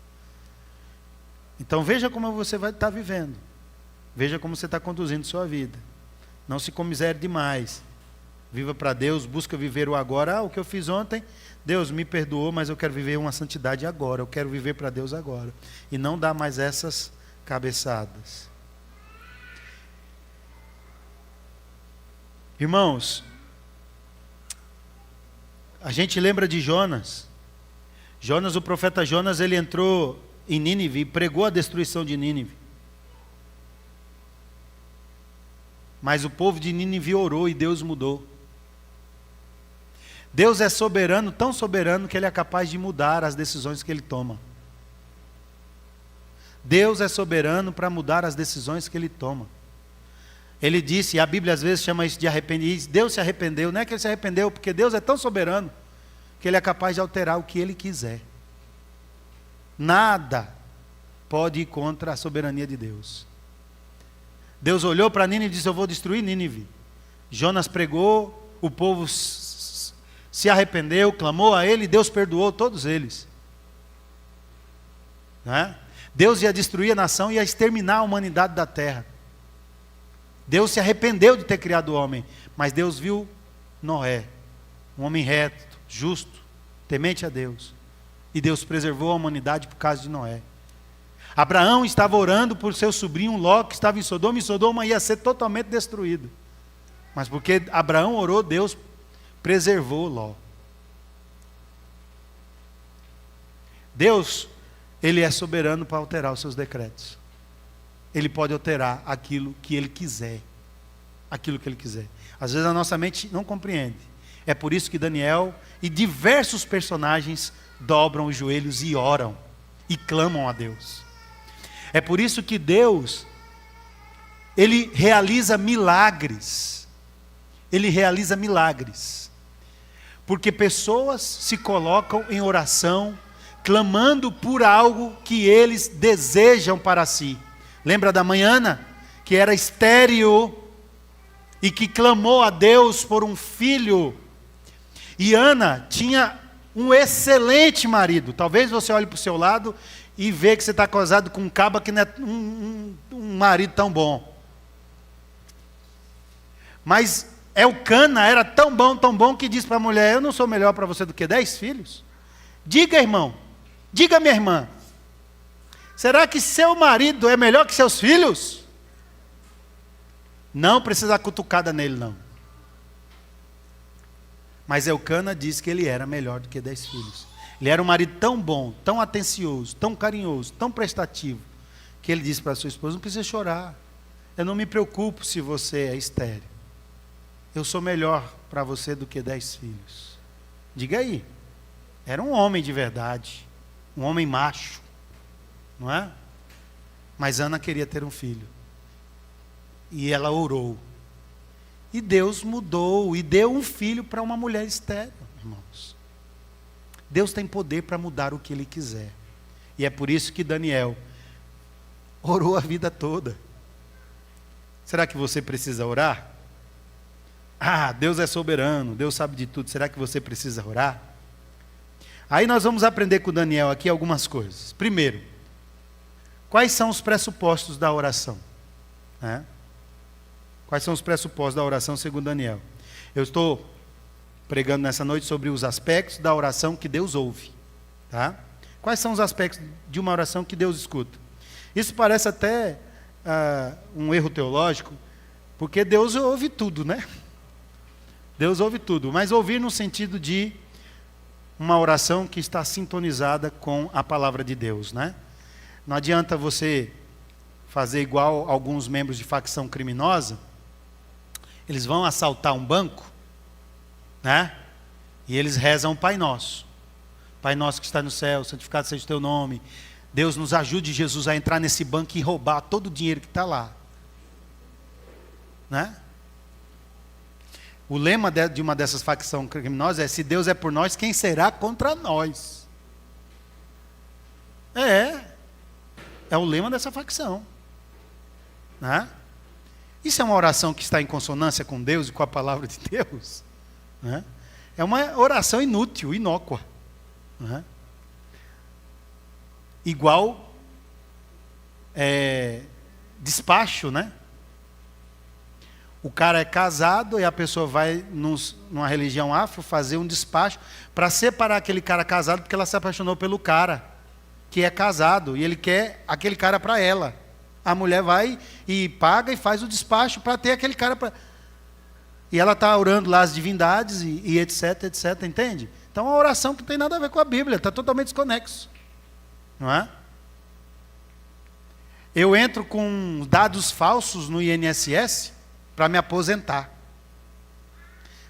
Então veja como você vai estar vivendo. Veja como você está conduzindo sua vida. Não se comisere demais. Viva para Deus, busca viver o agora. O que eu fiz ontem, Deus me perdoou, mas eu quero viver uma santidade agora. Eu quero viver para Deus agora. E não dar mais essas cabeçadas. Irmãos, a gente lembra de Jonas. Jonas, o profeta Jonas, ele entrou em Nínive e pregou a destruição de Nínive. Mas o povo de Nínive orou e Deus mudou. Deus é soberano, tão soberano que Ele é capaz de mudar as decisões que Ele toma. Deus é soberano para mudar as decisões que Ele toma. Ele disse, e a Bíblia às vezes chama isso de arrependimento. Deus se arrependeu, não é que Ele se arrependeu, porque Deus é tão soberano que Ele é capaz de alterar o que Ele quiser. Nada pode ir contra a soberania de Deus. Deus olhou para Nínive e disse, eu vou destruir Nínive. Jonas pregou, o povo se arrependeu, clamou a Ele, Deus perdoou todos eles. Não é? Deus ia destruir a nação e ia exterminar a humanidade da terra. Deus se arrependeu de ter criado o homem, mas Deus viu Noé, um homem reto, justo, temente a Deus. E Deus preservou a humanidade por causa de Noé. Abraão estava orando por seu sobrinho Ló, que estava em Sodoma, e Sodoma ia ser totalmente destruído. Mas porque Abraão orou, Deus preservou Ló. Deus, Ele é soberano para alterar os seus decretos. Ele pode alterar aquilo que Ele quiser. Aquilo que Ele quiser. Às vezes a nossa mente não compreende. É por isso que Daniel e diversos personagens dobram os joelhos e oram. E clamam a Deus. É por isso que Deus, Ele realiza milagres. Ele realiza milagres. Porque pessoas se colocam em oração, clamando por algo que eles desejam para si. Lembra da mãe Ana, que era estéril e que clamou a Deus por um filho? E Ana tinha um excelente marido. Talvez você olhe para o seu lado e vê que você está casado com um caba que não é um marido tão bom. Mas Elcana era tão bom que disse para a mulher, eu não sou melhor para você do que 10 filhos? Diga, irmão, diga, minha irmã, será que seu marido é melhor que seus filhos? Não precisa dar cutucada nele, não. Mas Elcana disse que ele era melhor do que 10 filhos. Ele era um marido tão bom, tão atencioso, tão carinhoso, tão prestativo, que ele disse para sua esposa, não precisa chorar. Eu não me preocupo se você é estéril. Eu sou melhor para você do que 10 filhos. Diga aí. Era um homem de verdade. Um homem macho. Não é? Mas Ana queria ter um filho. E ela orou. E Deus mudou e deu um filho para uma mulher estéril, irmãos. Deus tem poder para mudar o que Ele quiser. E é por isso que Daniel orou a vida toda. Será que você precisa orar? Ah, Deus é soberano, Deus sabe de tudo. Será que você precisa orar? Aí nós vamos aprender com Daniel aqui algumas coisas. Primeiro, quais são os pressupostos da oração? Quais são os pressupostos da oração segundo Daniel? Eu estou pregando nessa noite sobre os aspectos da oração que Deus ouve. Tá? Quais são os aspectos de uma oração que Deus escuta? Isso parece até um erro teológico, porque Deus ouve tudo, né? Deus ouve tudo, mas ouvir no sentido de uma oração que está sintonizada com a palavra de Deus, né? Não adianta você fazer igual alguns membros de facção criminosa. Eles vão assaltar um banco, né? E eles rezam o Pai Nosso. Pai Nosso que está no céu, santificado seja o teu nome. Deus nos ajude, Jesus, a entrar nesse banco e roubar todo o dinheiro que está lá. Né? O lema de uma dessas facções criminosas é: se Deus é por nós, quem será contra nós? É o lema dessa facção. Né? Isso é uma oração que está em consonância com Deus e com a palavra de Deus? Né? É uma oração inútil, inócua. Né? Igual despacho, né? O cara é casado e a pessoa vai numa religião afro fazer um despacho para separar aquele cara casado, porque ela se apaixonou pelo cara que é casado e ele quer aquele cara para ela. A mulher vai e paga e faz o despacho para ter aquele cara para... E ela está orando lá as divindades e etc, etc, entende? Então é uma oração que não tem nada a ver com a Bíblia, está totalmente desconexo. Não é? Eu entro com dados falsos no INSS para me aposentar.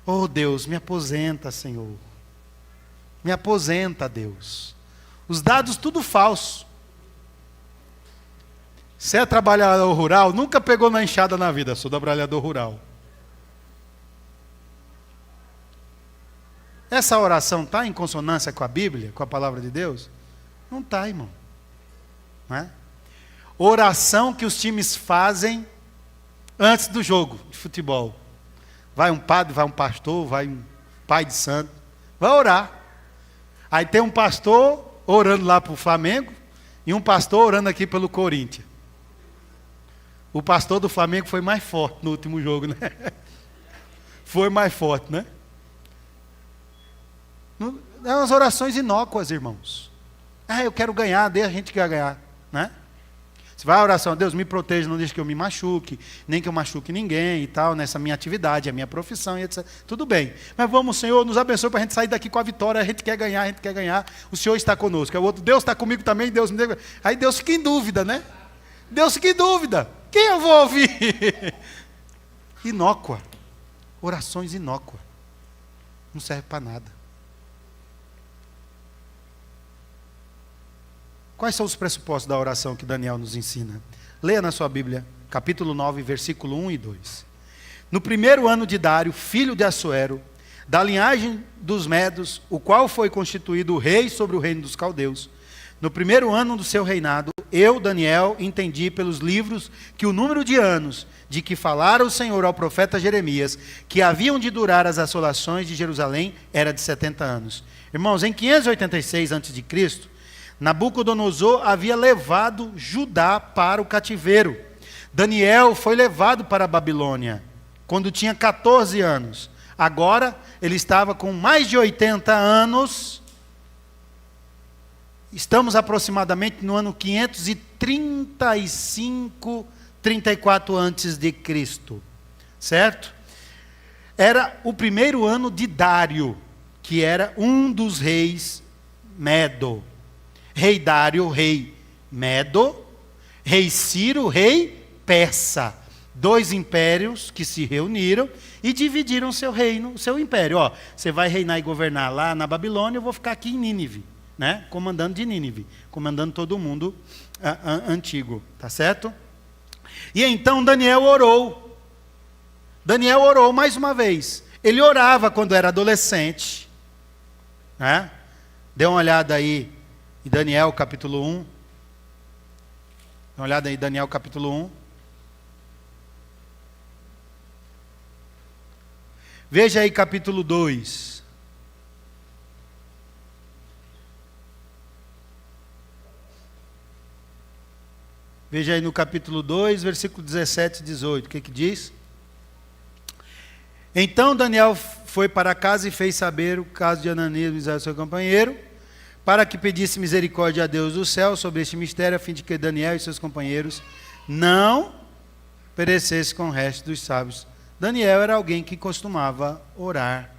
Oh Deus, me aposenta, Senhor. Me aposenta, Deus. Os dados tudo falso. Você é trabalhador rural, nunca pegou na enxada na vida, sou trabalhador rural. Essa oração está em consonância com a Bíblia, com a palavra de Deus? Não está, irmão. Não é? Oração que os times fazem antes do jogo de futebol. Vai um padre, vai um pastor, vai um pai de santo, vai orar. Aí tem um pastor orando lá para o Flamengo e um pastor orando aqui pelo Corinthians. O pastor do Flamengo foi mais forte no último jogo, né? Foi mais forte, né? É umas orações inócuas, irmãos. Eu quero ganhar, deixa a gente que vai ganhar, né? Se vai a oração, Deus me proteja, não deixe que eu me machuque, nem que eu machuque ninguém e tal, nessa minha atividade, a minha profissão e etc. Tudo bem. Mas vamos, Senhor, nos abençoe para a gente sair daqui com a vitória, a gente quer ganhar, o Senhor está conosco. É o outro, Deus está comigo também, Deus me deu. Aí Deus fica em dúvida, né? Deus fica em dúvida. Quem eu vou ouvir? Inócua. Orações inócuas. Não serve para nada. Quais são os pressupostos da oração que Daniel nos ensina? Leia na sua Bíblia, capítulo 9, versículo 1 e 2. No primeiro ano de Dário, filho de Assuero, da linhagem dos Medos, o qual foi constituído rei sobre o reino dos caldeus, no primeiro ano do seu reinado, eu, Daniel, entendi pelos livros que o número de anos de que falara o Senhor ao profeta Jeremias, que haviam de durar as assolações de Jerusalém, era de 70 anos. Irmãos, em 586 a.C., Nabucodonosor havia levado Judá para o cativeiro. Daniel foi levado para a Babilônia quando tinha 14 anos. Agora ele estava com mais de 80 anos. Estamos aproximadamente no ano 535, 34 antes de Cristo. Certo? Era o primeiro ano de Dário, que era um dos reis Medo. Rei Dário, rei Medo, rei Ciro, rei Persa. Dois impérios que se reuniram e dividiram seu reino, seu império. Você vai reinar e governar lá na Babilônia, eu vou ficar aqui em Nínive, né? Comandando de Nínive, comandando todo mundo antigo, tá certo? E então Daniel orou. Daniel orou mais uma vez. Ele orava quando era adolescente, né? Dê uma olhada aí em Daniel capítulo 1. Dá uma olhada aí, Daniel capítulo 1. Veja aí capítulo 2. Veja aí no capítulo 2, versículo 17 e 18. O que diz? Então Daniel foi para casa e fez saber o caso de Ananias, Misael, seu companheiro, para que pedisse misericórdia a Deus do céu sobre este mistério, a fim de que Daniel e seus companheiros não perecessem com o resto dos sábios. Daniel era alguém que costumava orar.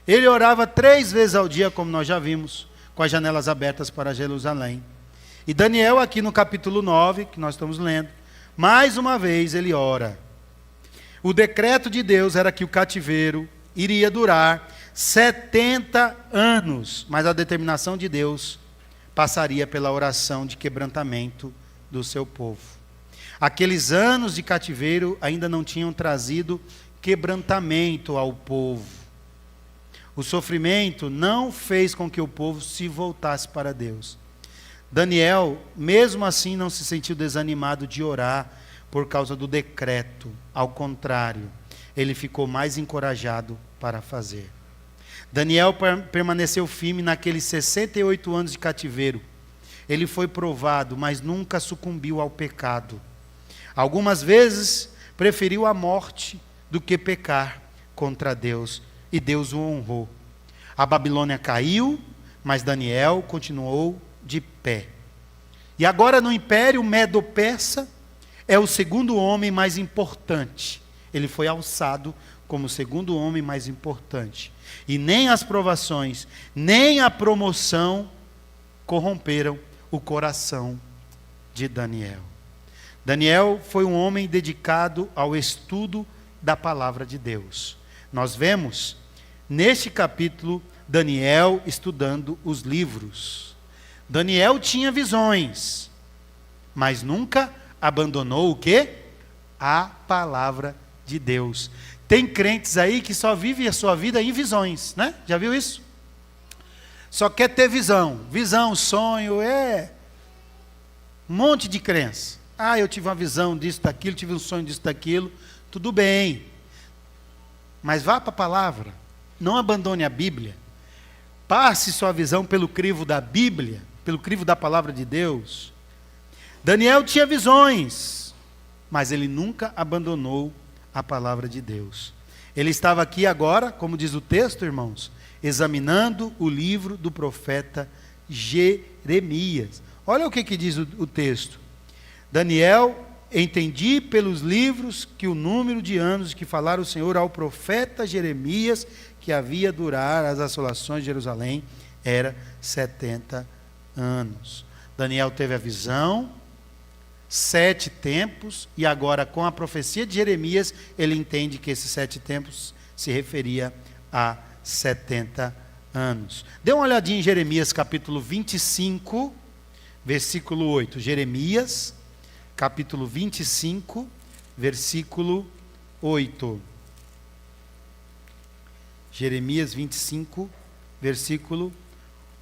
Ele orava 3 vezes ao dia, como nós já vimos, com as janelas abertas para Jerusalém. E Daniel, aqui no capítulo 9, que nós estamos lendo, mais uma vez ele ora. O decreto de Deus era que o cativeiro iria durar 70 anos, mas a determinação de Deus passaria pela oração de quebrantamento do seu povo. Aqueles anos de cativeiro ainda não tinham trazido quebrantamento ao povo. O sofrimento não fez com que o povo se voltasse para Deus. Daniel, mesmo assim, não se sentiu desanimado de orar por causa do decreto. Ao contrário, ele ficou mais encorajado para fazer. Daniel permaneceu firme naqueles 68 anos de cativeiro. Ele foi provado, mas nunca sucumbiu ao pecado. Algumas vezes preferiu a morte do que pecar contra Deus, e Deus o honrou. A Babilônia caiu, mas Daniel continuou de pé. E agora no Império Medo-Persa, é o segundo homem mais importante. Ele foi alçado como o segundo homem mais importante. E nem as provações, nem a promoção corromperam o coração de Daniel. Daniel foi um homem dedicado ao estudo da palavra de Deus. Nós vemos, neste capítulo, Daniel estudando os livros. Daniel tinha visões, mas nunca abandonou o quê? A palavra de Deus. Tem crentes aí que só vivem a sua vida em visões, né? Já viu isso? Só quer ter visão. Visão, sonho, um monte de crença. Ah, eu tive uma visão disso, daquilo, tive um sonho disso, daquilo. Tudo bem. Mas vá para a palavra. Não abandone a Bíblia. Passe sua visão pelo crivo da Bíblia, pelo crivo da palavra de Deus. Daniel tinha visões, mas ele nunca abandonou a palavra de Deus. Ele estava aqui agora, como diz o texto, irmãos, examinando o livro do profeta Jeremias. Olha o que diz o texto. Daniel, entendi pelos livros que o número de anos que falara o Senhor ao profeta Jeremias, que havia durar as assolações de Jerusalém, era 70 anos. Daniel teve a visão, 7 tempos, e agora com a profecia de Jeremias, ele entende que esses 7 tempos se referia a 70 anos. Dê uma olhadinha em Jeremias capítulo 25, versículo 8. Jeremias, capítulo 25, versículo 8. Jeremias 25, versículo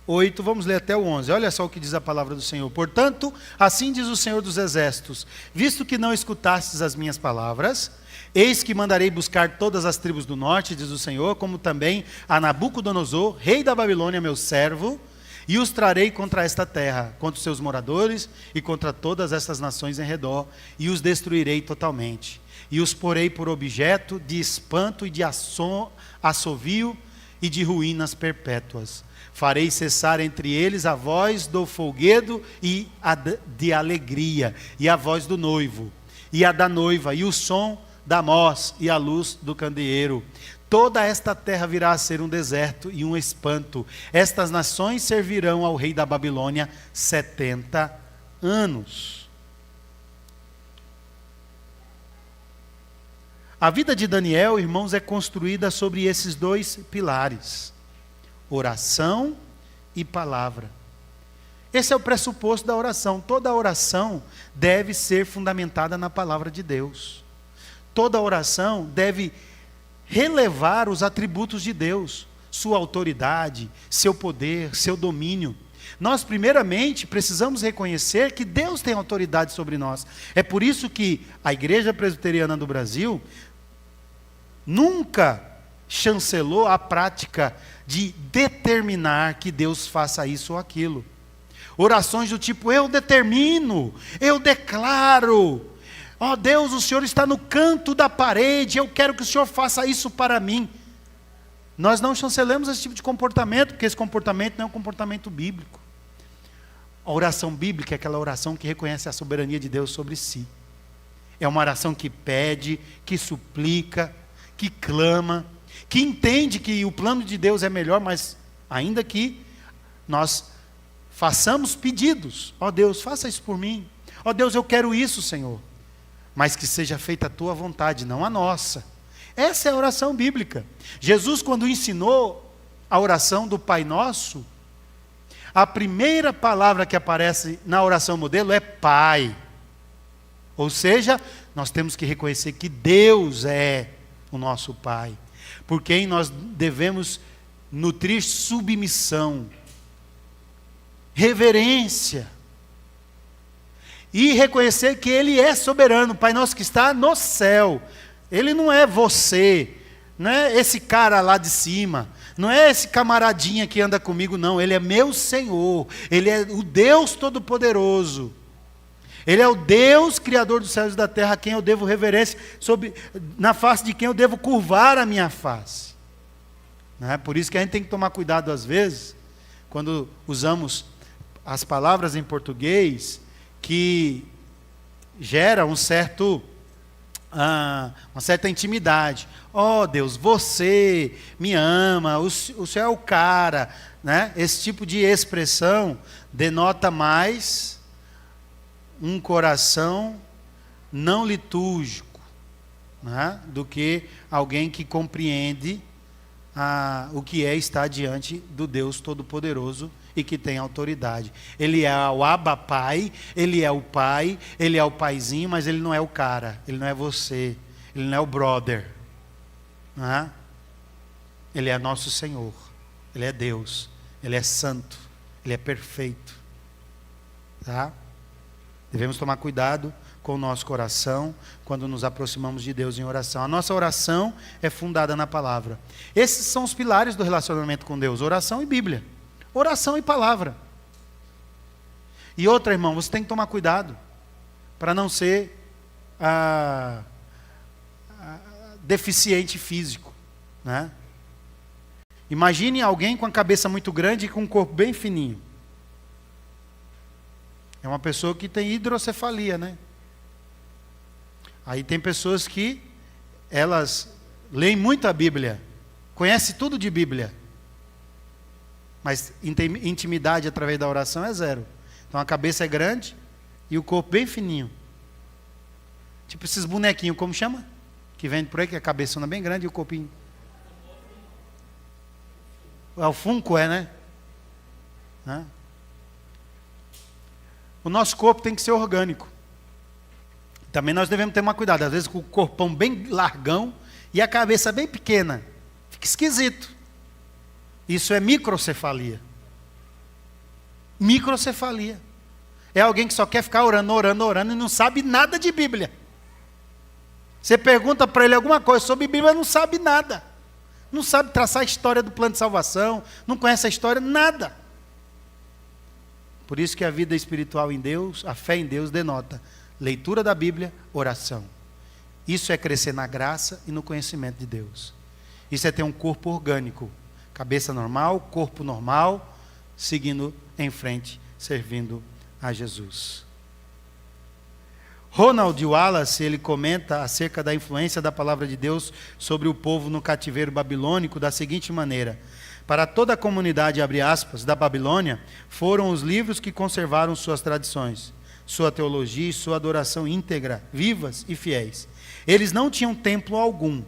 8, vamos ler até o 11. Olha só o que diz a palavra do Senhor. Portanto, assim diz o Senhor dos Exércitos: visto que não escutastes as minhas palavras, eis que mandarei buscar todas as tribos do norte, diz o Senhor, como também a Nabucodonosor, rei da Babilônia, meu servo, e os trarei contra esta terra, contra os seus moradores e contra todas estas nações em redor, e os destruirei totalmente. E os porei por objeto de espanto e de assovio e de ruínas perpétuas. Farei cessar entre eles a voz do folguedo e a de alegria, e a voz do noivo, e a da noiva, e o som da moz, e a luz do candeeiro. Toda esta terra virá a ser um deserto e um espanto. Estas nações servirão ao rei da Babilônia 70 anos. A vida de Daniel, irmãos, é construída sobre esses 2 pilares: oração e palavra. Esse é o pressuposto da oração. Toda oração deve ser fundamentada na palavra de Deus. Toda oração deve relevar os atributos de Deus, sua autoridade, seu poder, seu domínio. Nós, primeiramente, precisamos reconhecer que Deus tem autoridade sobre nós. É por isso que a Igreja Presbiteriana do Brasil nunca chancelou a prática de determinar que Deus faça isso ou aquilo. Orações do tipo: eu determino, eu declaro. Ó Deus, o Senhor está no canto da parede, eu quero que o Senhor faça isso para mim. Nós não chancelamos esse tipo de comportamento, porque esse comportamento não é um comportamento bíblico. A oração bíblica é aquela oração que reconhece a soberania de Deus sobre si. É uma oração que pede, que suplica, que clama, que entende que o plano de Deus é melhor, mas ainda que nós façamos pedidos. Ó Deus, faça isso por mim. Ó Deus, eu quero isso, Senhor. Mas que seja feita a tua vontade, não a nossa. Essa é a oração bíblica. Jesus, quando ensinou a oração do Pai Nosso, a primeira palavra que aparece na oração modelo é Pai. Ou seja, nós temos que reconhecer que Deus é o nosso Pai, por quem nós devemos nutrir submissão, reverência, e reconhecer que Ele é soberano. Pai nosso que está no céu, Ele não é você, não é esse cara lá de cima, não é esse camaradinha que anda comigo, não. Ele é meu Senhor, Ele é o Deus Todo-Poderoso, Ele é o Deus Criador dos céus e da terra, a quem eu devo reverência, na face de quem eu devo curvar a minha face. Não é? Por isso que a gente tem que tomar cuidado às vezes, quando usamos as palavras em português, que gera uma certa intimidade. Ó Deus, você me ama, o Senhor é o cara. Né? Esse tipo de expressão denota mais um coração não litúrgico, né? Do que alguém que compreende o que é estar diante do Deus Todo-Poderoso e que tem autoridade. Ele é o Abba Pai, Ele é o Pai, Ele é o paizinho, mas Ele não é o cara, Ele não é você, Ele não é o brother. Né? Ele é nosso Senhor, Ele é Deus, Ele é santo, Ele é perfeito. Tá? Devemos tomar cuidado com o nosso coração quando nos aproximamos de Deus em oração. A nossa oração é fundada na palavra. Esses são os pilares do relacionamento com Deus: oração e Bíblia, oração e palavra. E outra, irmão, você tem que tomar cuidado para não ser deficiente físico, né? Imagine alguém com a cabeça muito grande e com um corpo bem fininho. É uma pessoa que tem hidrocefalia, né? Aí tem pessoas que elas leem muito a Bíblia, conhecem tudo de Bíblia, mas intimidade através da oração é zero. Então a cabeça é grande e o corpo bem fininho. Tipo esses bonequinhos, como chama? Que vende por aí, que a cabeçona é bem grande e o corpinho. É o Funko, né? O nosso corpo tem que ser orgânico. Também nós devemos ter uma cuidado. Às vezes com o corpão bem largão e a cabeça bem pequena. Fica esquisito. Isso é microcefalia. Microcefalia. É alguém que só quer ficar orando e não sabe nada de Bíblia. Você pergunta para ele alguma coisa sobre Bíblia, ele não sabe nada. Não sabe traçar a história do plano de salvação, não conhece a história, nada. Por isso que a vida espiritual em Deus, a fé em Deus denota leitura da Bíblia, oração. Isso é crescer na graça e no conhecimento de Deus. Isso é ter um corpo orgânico, cabeça normal, corpo normal, seguindo em frente, servindo a Jesus. Ronald Wallace, ele comenta acerca da influência da palavra de Deus sobre o povo no cativeiro babilônico da seguinte maneira: para toda a comunidade, abre aspas, da Babilônia, foram os livros que conservaram suas tradições, sua teologia e sua adoração íntegra, vivas e fiéis. Eles não tinham templo algum.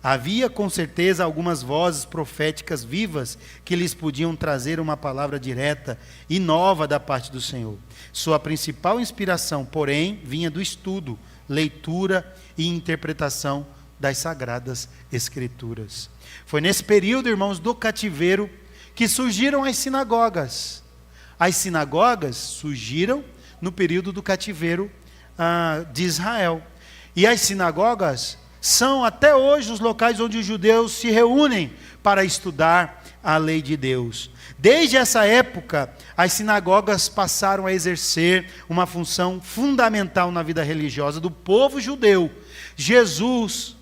Havia com certeza algumas vozes proféticas vivas que lhes podiam trazer uma palavra direta e nova da parte do Senhor. Sua principal inspiração, porém, vinha do estudo, leitura e interpretação das Sagradas Escrituras. Foi nesse período, irmãos, do cativeiro que surgiram as sinagogas. As sinagogas surgiram no período do cativeiro de Israel. E as sinagogas são até hoje os locais onde os judeus se reúnem para estudar a lei de Deus. Desde essa época, as sinagogas passaram a exercer uma função fundamental na vida religiosa do povo judeu. Jesus,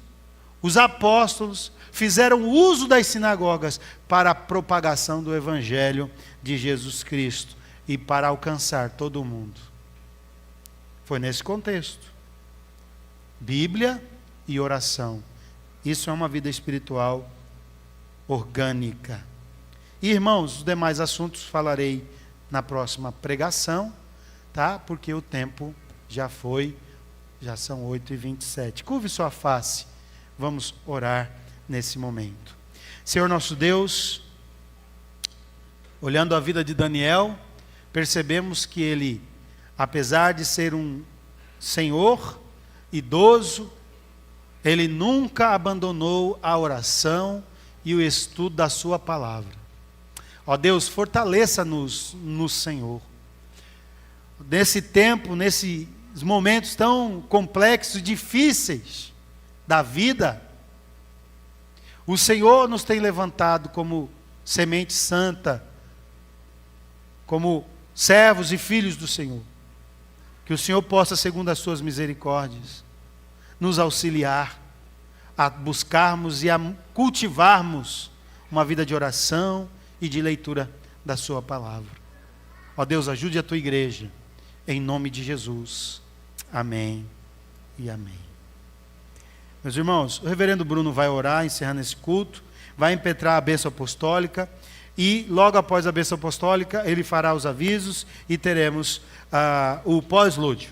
os apóstolos, fizeram uso das sinagogas para a propagação do Evangelho de Jesus Cristo e para alcançar todo o mundo. Foi nesse contexto. Bíblia e oração. Isso é uma vida espiritual orgânica. E, irmãos, os demais assuntos falarei na próxima pregação, tá? Porque o tempo já foi, já são 8h27. Curve sua face, vamos orar nesse momento. Senhor nosso Deus, olhando a vida de Daniel, percebemos que ele, apesar de ser um senhor idoso, ele nunca abandonou a oração e o estudo da sua palavra. Ó Deus, fortaleça-nos no Senhor. Nesse tempo, nesses momentos tão complexos e difíceis da vida, o Senhor nos tem levantado como semente santa, como servos e filhos do Senhor. Que o Senhor possa, segundo as suas misericórdias, nos auxiliar a buscarmos e a cultivarmos uma vida de oração e de leitura da sua palavra. Ó Deus, ajude a tua igreja, em nome de Jesus. Amém e amém. Meus irmãos, o reverendo Bruno vai orar, encerrando esse culto, vai impetrar a bênção apostólica, e logo após a bênção apostólica, ele fará os avisos e teremos o pós-lúdio.